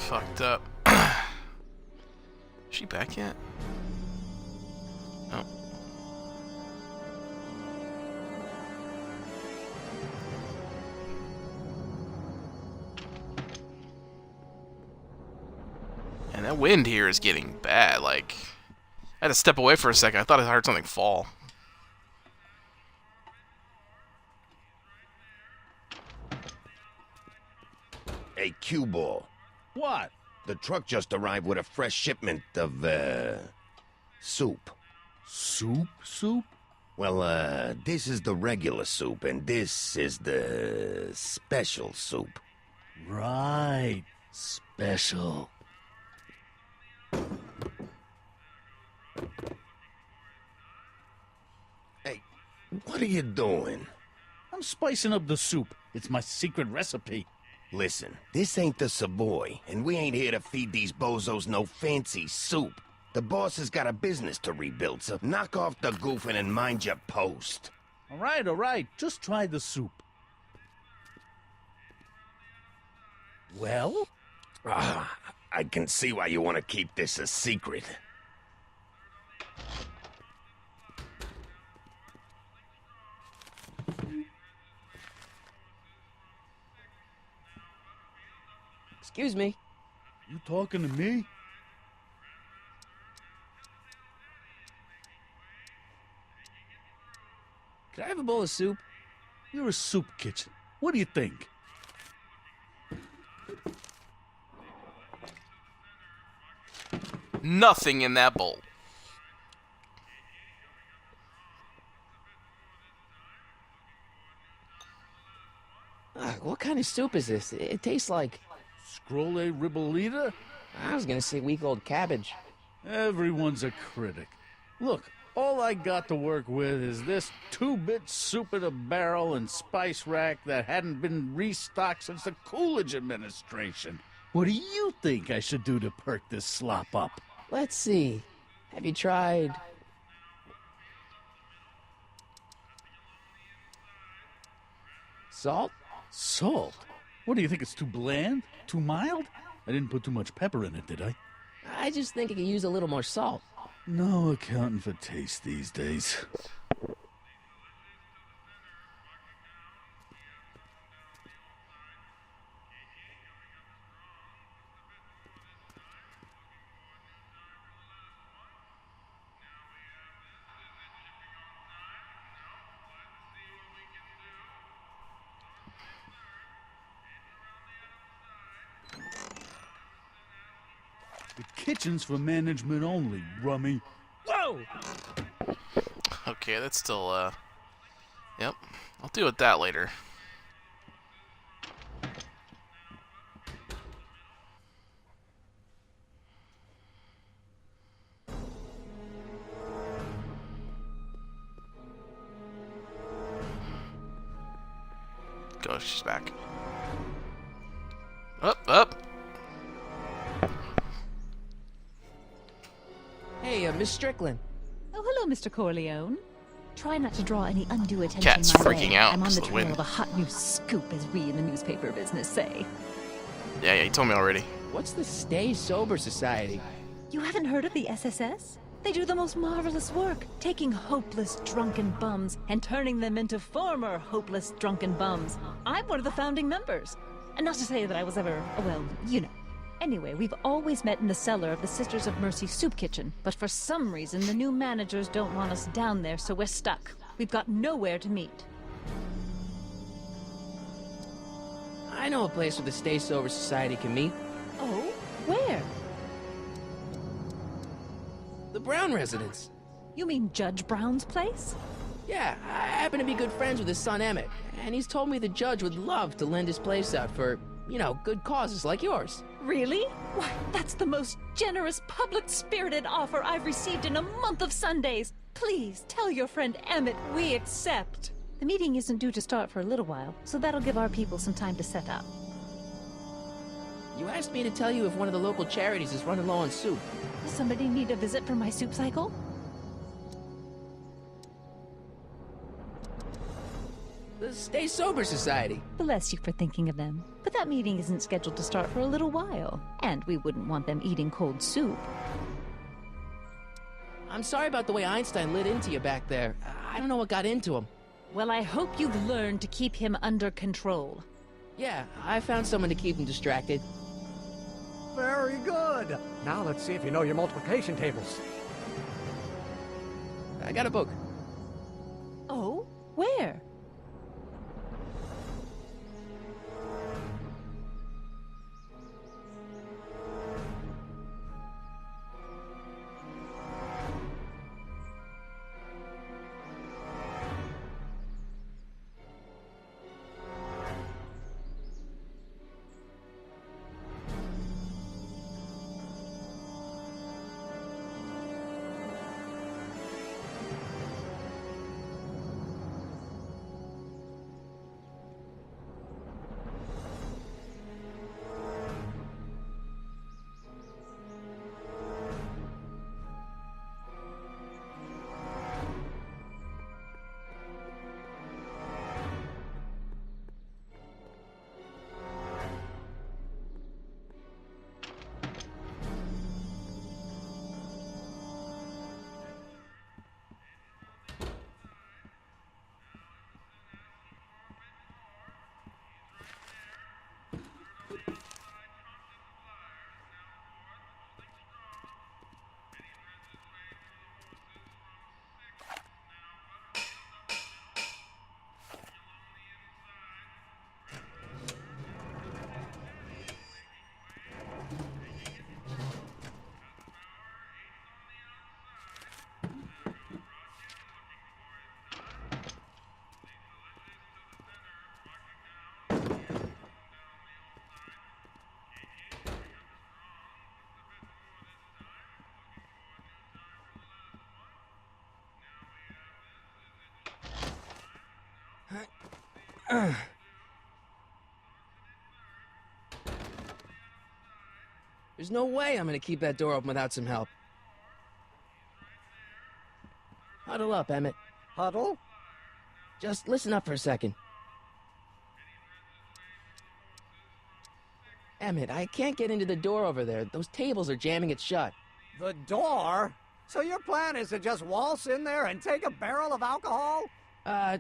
Fucked up. Is she back yet? No. And that wind here is getting bad. Like, I had to step away for a second. I thought I heard something fall. Hey, cue ball. What? The truck just arrived with a fresh shipment of, soup. Soup? Soup? Well, this is the regular soup, and this is the special soup. Right. Special. Hey, what are you doing? I'm spicing up the soup. It's my secret recipe. Listen, this ain't the Savoy, and we ain't here to feed these bozos no fancy soup. The boss has got a business to rebuild, so knock off the goofing and mind your post. All right. Just try the soup. Well? I can see why you want to keep this a secret. Excuse me. You talking to me? Could I have a bowl of soup? You're a soup kitchen. What do you think? Nothing in that bowl. What kind of soup is this? It tastes like... Scrolle ribolita? I was gonna say week-old cabbage. Everyone's a critic. Look, all I got to work with is this 2-bit soup in a barrel and spice rack that hadn't been restocked since the Coolidge administration. What do you think I should do to perk this slop up? Let's see. Have you tried... salt? Salt? What do you think, it's too bland? Too mild? I didn't put too much pepper in it, did I? I just think it could use a little more salt. No accounting for taste these days. The kitchen's for management only, Rummy. Whoa! Okay, that's still, Yep, I'll deal with that later. Go, she's back. Up! Hey, Miss Strickland. Oh, hello, Mr. Corleone. Try not to draw any undue attention Cat's my freaking way. out I'm on because the of the trail wind. of a hot new scoop, as we in the newspaper business say. Yeah, you told me already. What's the Stay Sober Society? You haven't heard of the SSS? They do the most marvelous work, taking hopeless drunken bums and turning them into former hopeless drunken bums. I'm one of the founding members. And not to say that I was ever, well, you know. Anyway, we've always met in the cellar of the Sisters of Mercy soup kitchen, but for some reason the new managers don't want us down there, so we're stuck. We've got nowhere to meet. I know a place where the Stay Sober Society can meet. Oh? Where? The Brown residence. You mean Judge Brown's place? Yeah, I happen to be good friends with his son Emmett, and he's told me the judge would love to lend his place out for, you know, good causes like yours. Really? Why, that's the most generous, public-spirited offer I've received in a month of Sundays. Please, tell your friend Emmett we accept. The meeting isn't due to start for a little while, so that'll give our people some time to set up. You asked me to tell you if one of the local charities is running low on soup. Does somebody need a visit for my soup cycle? The Stay Sober Society. Bless you for thinking of them. But that meeting isn't scheduled to start for a little while, and we wouldn't want them eating cold soup. I'm sorry about the way Einstein lit into you back there. I don't know what got into him. Well, I hope you've learned to keep him under control. Yeah, I found someone to keep him distracted. Very good. Now let's see if you know your multiplication tables. I got a book. Oh? Where? There's no way I'm gonna keep that door open without some help. Huddle up, Emmett. Huddle? Just listen up for a second. Emmett, I can't get into the door over there. Those tables are jamming it shut. The door? So your plan is to just waltz in there and take a barrel of alcohol?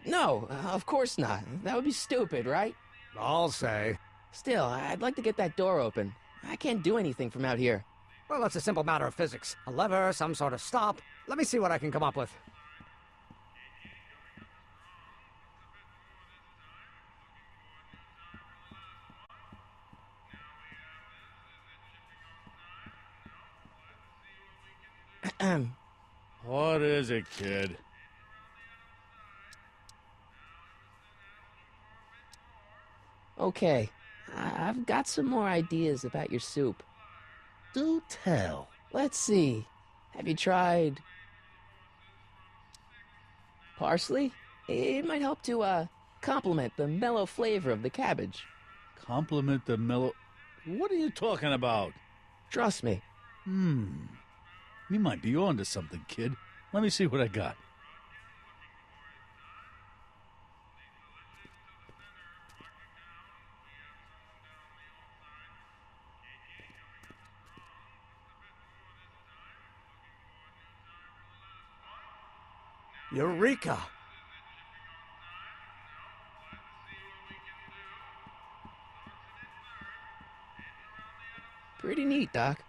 No, of course not. That would be stupid, right? I'll say. Still, I'd like to get that door open. I can't do anything from out here. Well, it's a simple matter of physics. A lever, some sort of stop. Let me see what I can come up with. What is it, kid? Okay, I've got some more ideas about your soup. Do tell. Let's see. Have you tried parsley? It might help to, complement the mellow flavor of the cabbage. Compliment the mellow... What are you talking about? Trust me. You might be onto something, kid. Let me see what I got. Eureka! Pretty neat, Doc.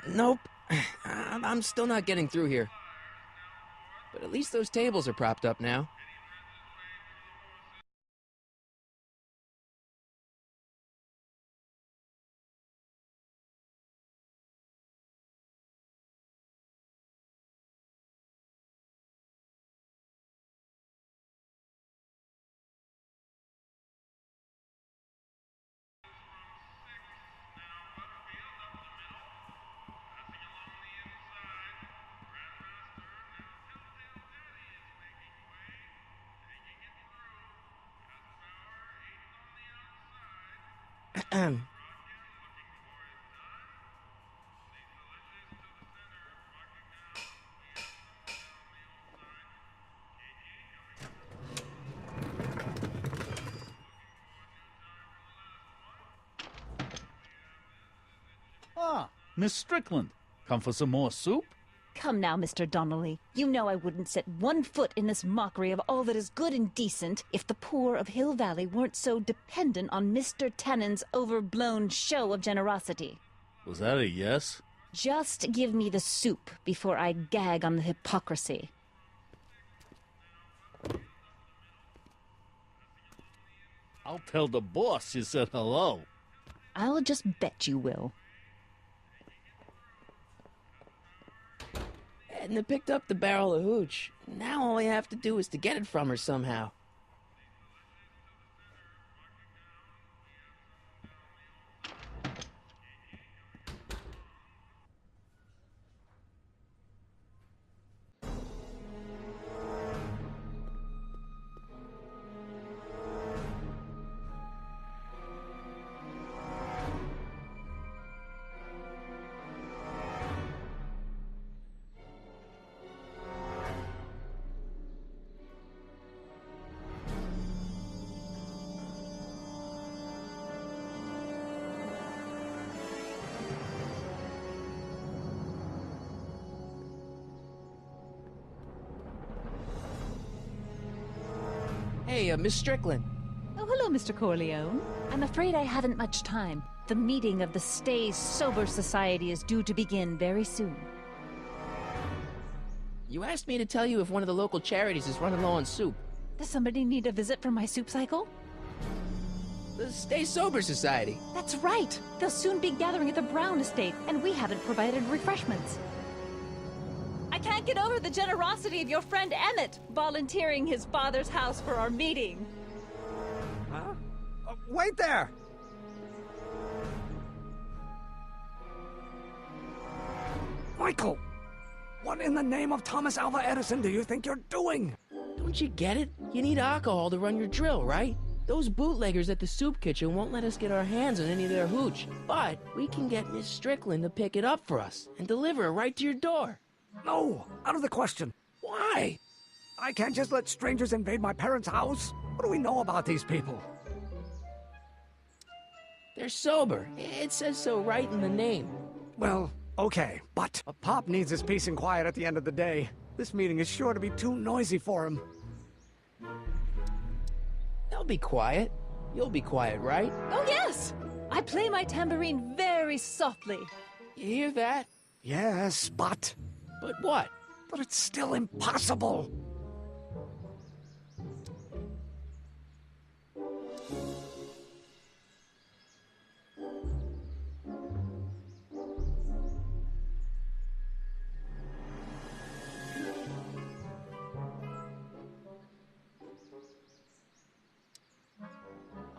Nope. I'm still not getting through here. But at least those tables are propped up now. Ah, Miss Strickland. Come for some more soup? Come now, Mr. Donnelly. You know I wouldn't set one foot in this mockery of all that is good and decent if the poor of Hill Valley weren't so dependent on Mr. Tannen's overblown show of generosity. Was that a yes? Just give me the soup before I gag on the hypocrisy. I'll tell the boss you said hello. I'll just bet you will. Edna picked up the barrel of hooch. Now all I have to do is to get it from her somehow. Hey, Miss Strickland. Oh, hello, Mr. Corleone. I'm afraid I haven't much time. The meeting of the Stay Sober Society is due to begin very soon. You asked me to tell you if one of the local charities is running low on soup. Does somebody need a visit from my soup cycle? The Stay Sober Society. That's right! They'll soon be gathering at the Brown Estate, and we haven't provided refreshments. I can't get over the generosity of your friend Emmett, volunteering his father's house for our meeting. Huh? Wait there! Michael! What in the name of Thomas Alva Edison do you think you're doing? Don't you get it? You need alcohol to run your drill, right? Those bootleggers at the soup kitchen won't let us get our hands on any of their hooch. But we can get Miss Strickland to pick it up for us and deliver it right to your door. No, out of the question. Why? I can't just let strangers invade my parents' house. What do we know about these people? They're sober. It says so right in the name. Well, okay, but a Pop needs his peace and quiet at the end of the day. This meeting is sure to be too noisy for him. They'll be quiet. You'll be quiet, right? Oh, yes! I play my tambourine very softly. You hear that? Yes, but... But what? But it's still impossible.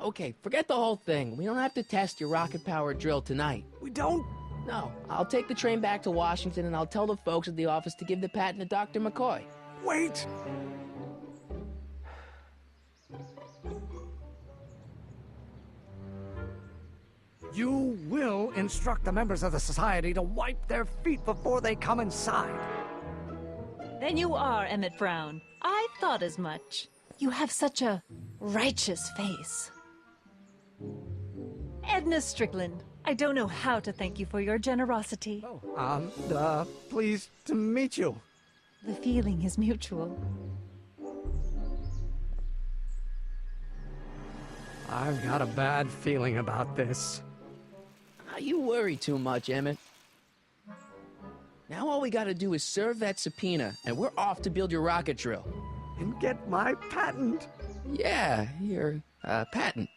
Okay, forget the whole thing. We don't have to test your rocket-powered drill tonight. We don't? No. I'll take the train back to Washington and I'll tell the folks at the office to give the patent to Dr. McCoy. Wait! You will instruct the members of the society to wipe their feet before they come inside. Then you are Emmett Brown. I thought as much. You have such a righteous face. Edna Strickland, I don't know how to thank you for your generosity. Pleased to meet you. The feeling is mutual. I've got a bad feeling about this. You worry too much, Emmett. Now all we gotta do is serve that subpoena, and we're off to build your rocket drill. And get my patent. Yeah, your, patent.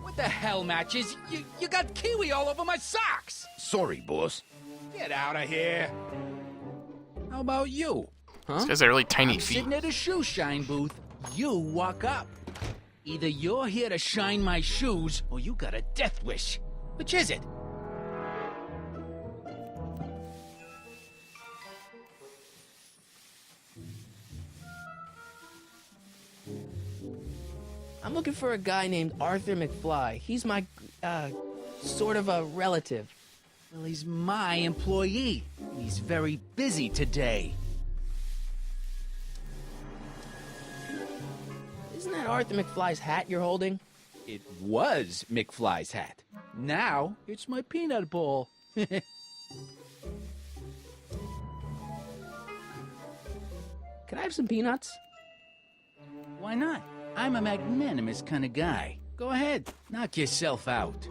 What the hell, Matches? You got kiwi all over my socks! Sorry, boss. Get out of here. How about you? Huh? These guys are really tiny I'm feet. sitting at a shoe shine booth. You walk up. Either you're here to shine my shoes, or you got a death wish. Which is it? I'm looking for a guy named Arthur McFly. He's my, sort of a relative. Well, he's my employee. He's very busy today. Isn't that Arthur McFly's hat you're holding? It was McFly's hat. Now, it's my peanut ball. Can I have some peanuts? Why not? I'm a magnanimous kind of guy. Go ahead, knock yourself out.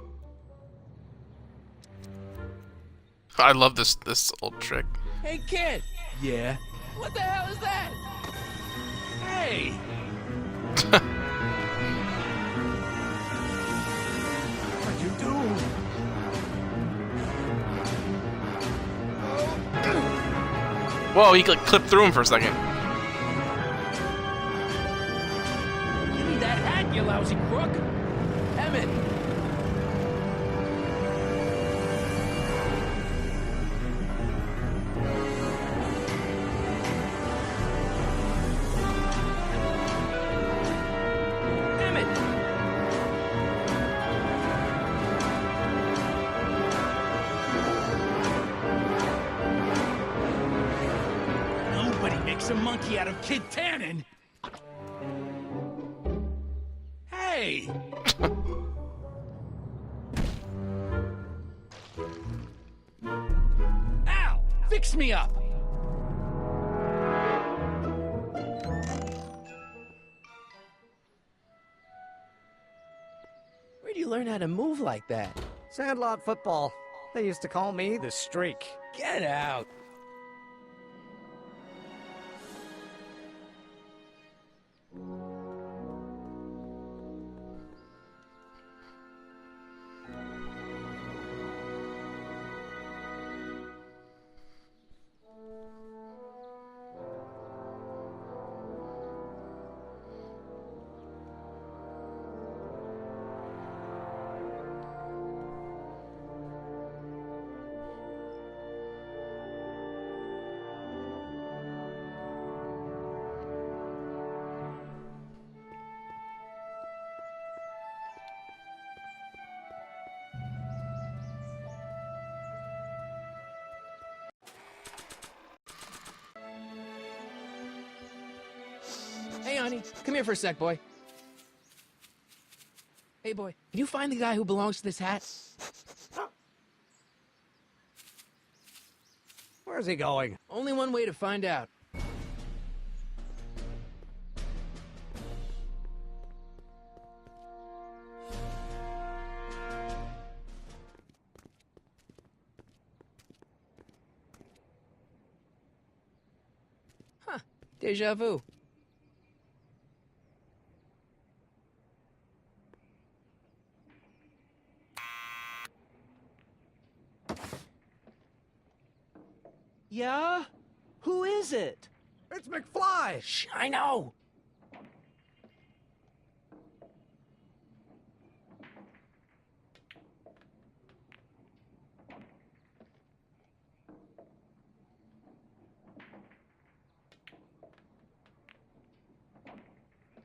I love this old trick. Hey, kid! Yeah? What the hell is that? Hey! What'd you do? Whoa, he like clipped through him for a second. Give me that hat, you lousy crook! Emmett! A monkey out of Kid Tannen. Hey! Ow! Fix me up! Where'd you learn how to move like that? Sandlot football. They used to call me the Streak. Get out! Hey, honey, come here for a sec, boy. Hey, boy, can you find the guy who belongs to this hat? Where's he going? Only one way to find out. Huh, deja vu. Yeah? Who is it? It's McFly! Shh, I know!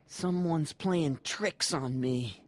Someone's playing tricks on me.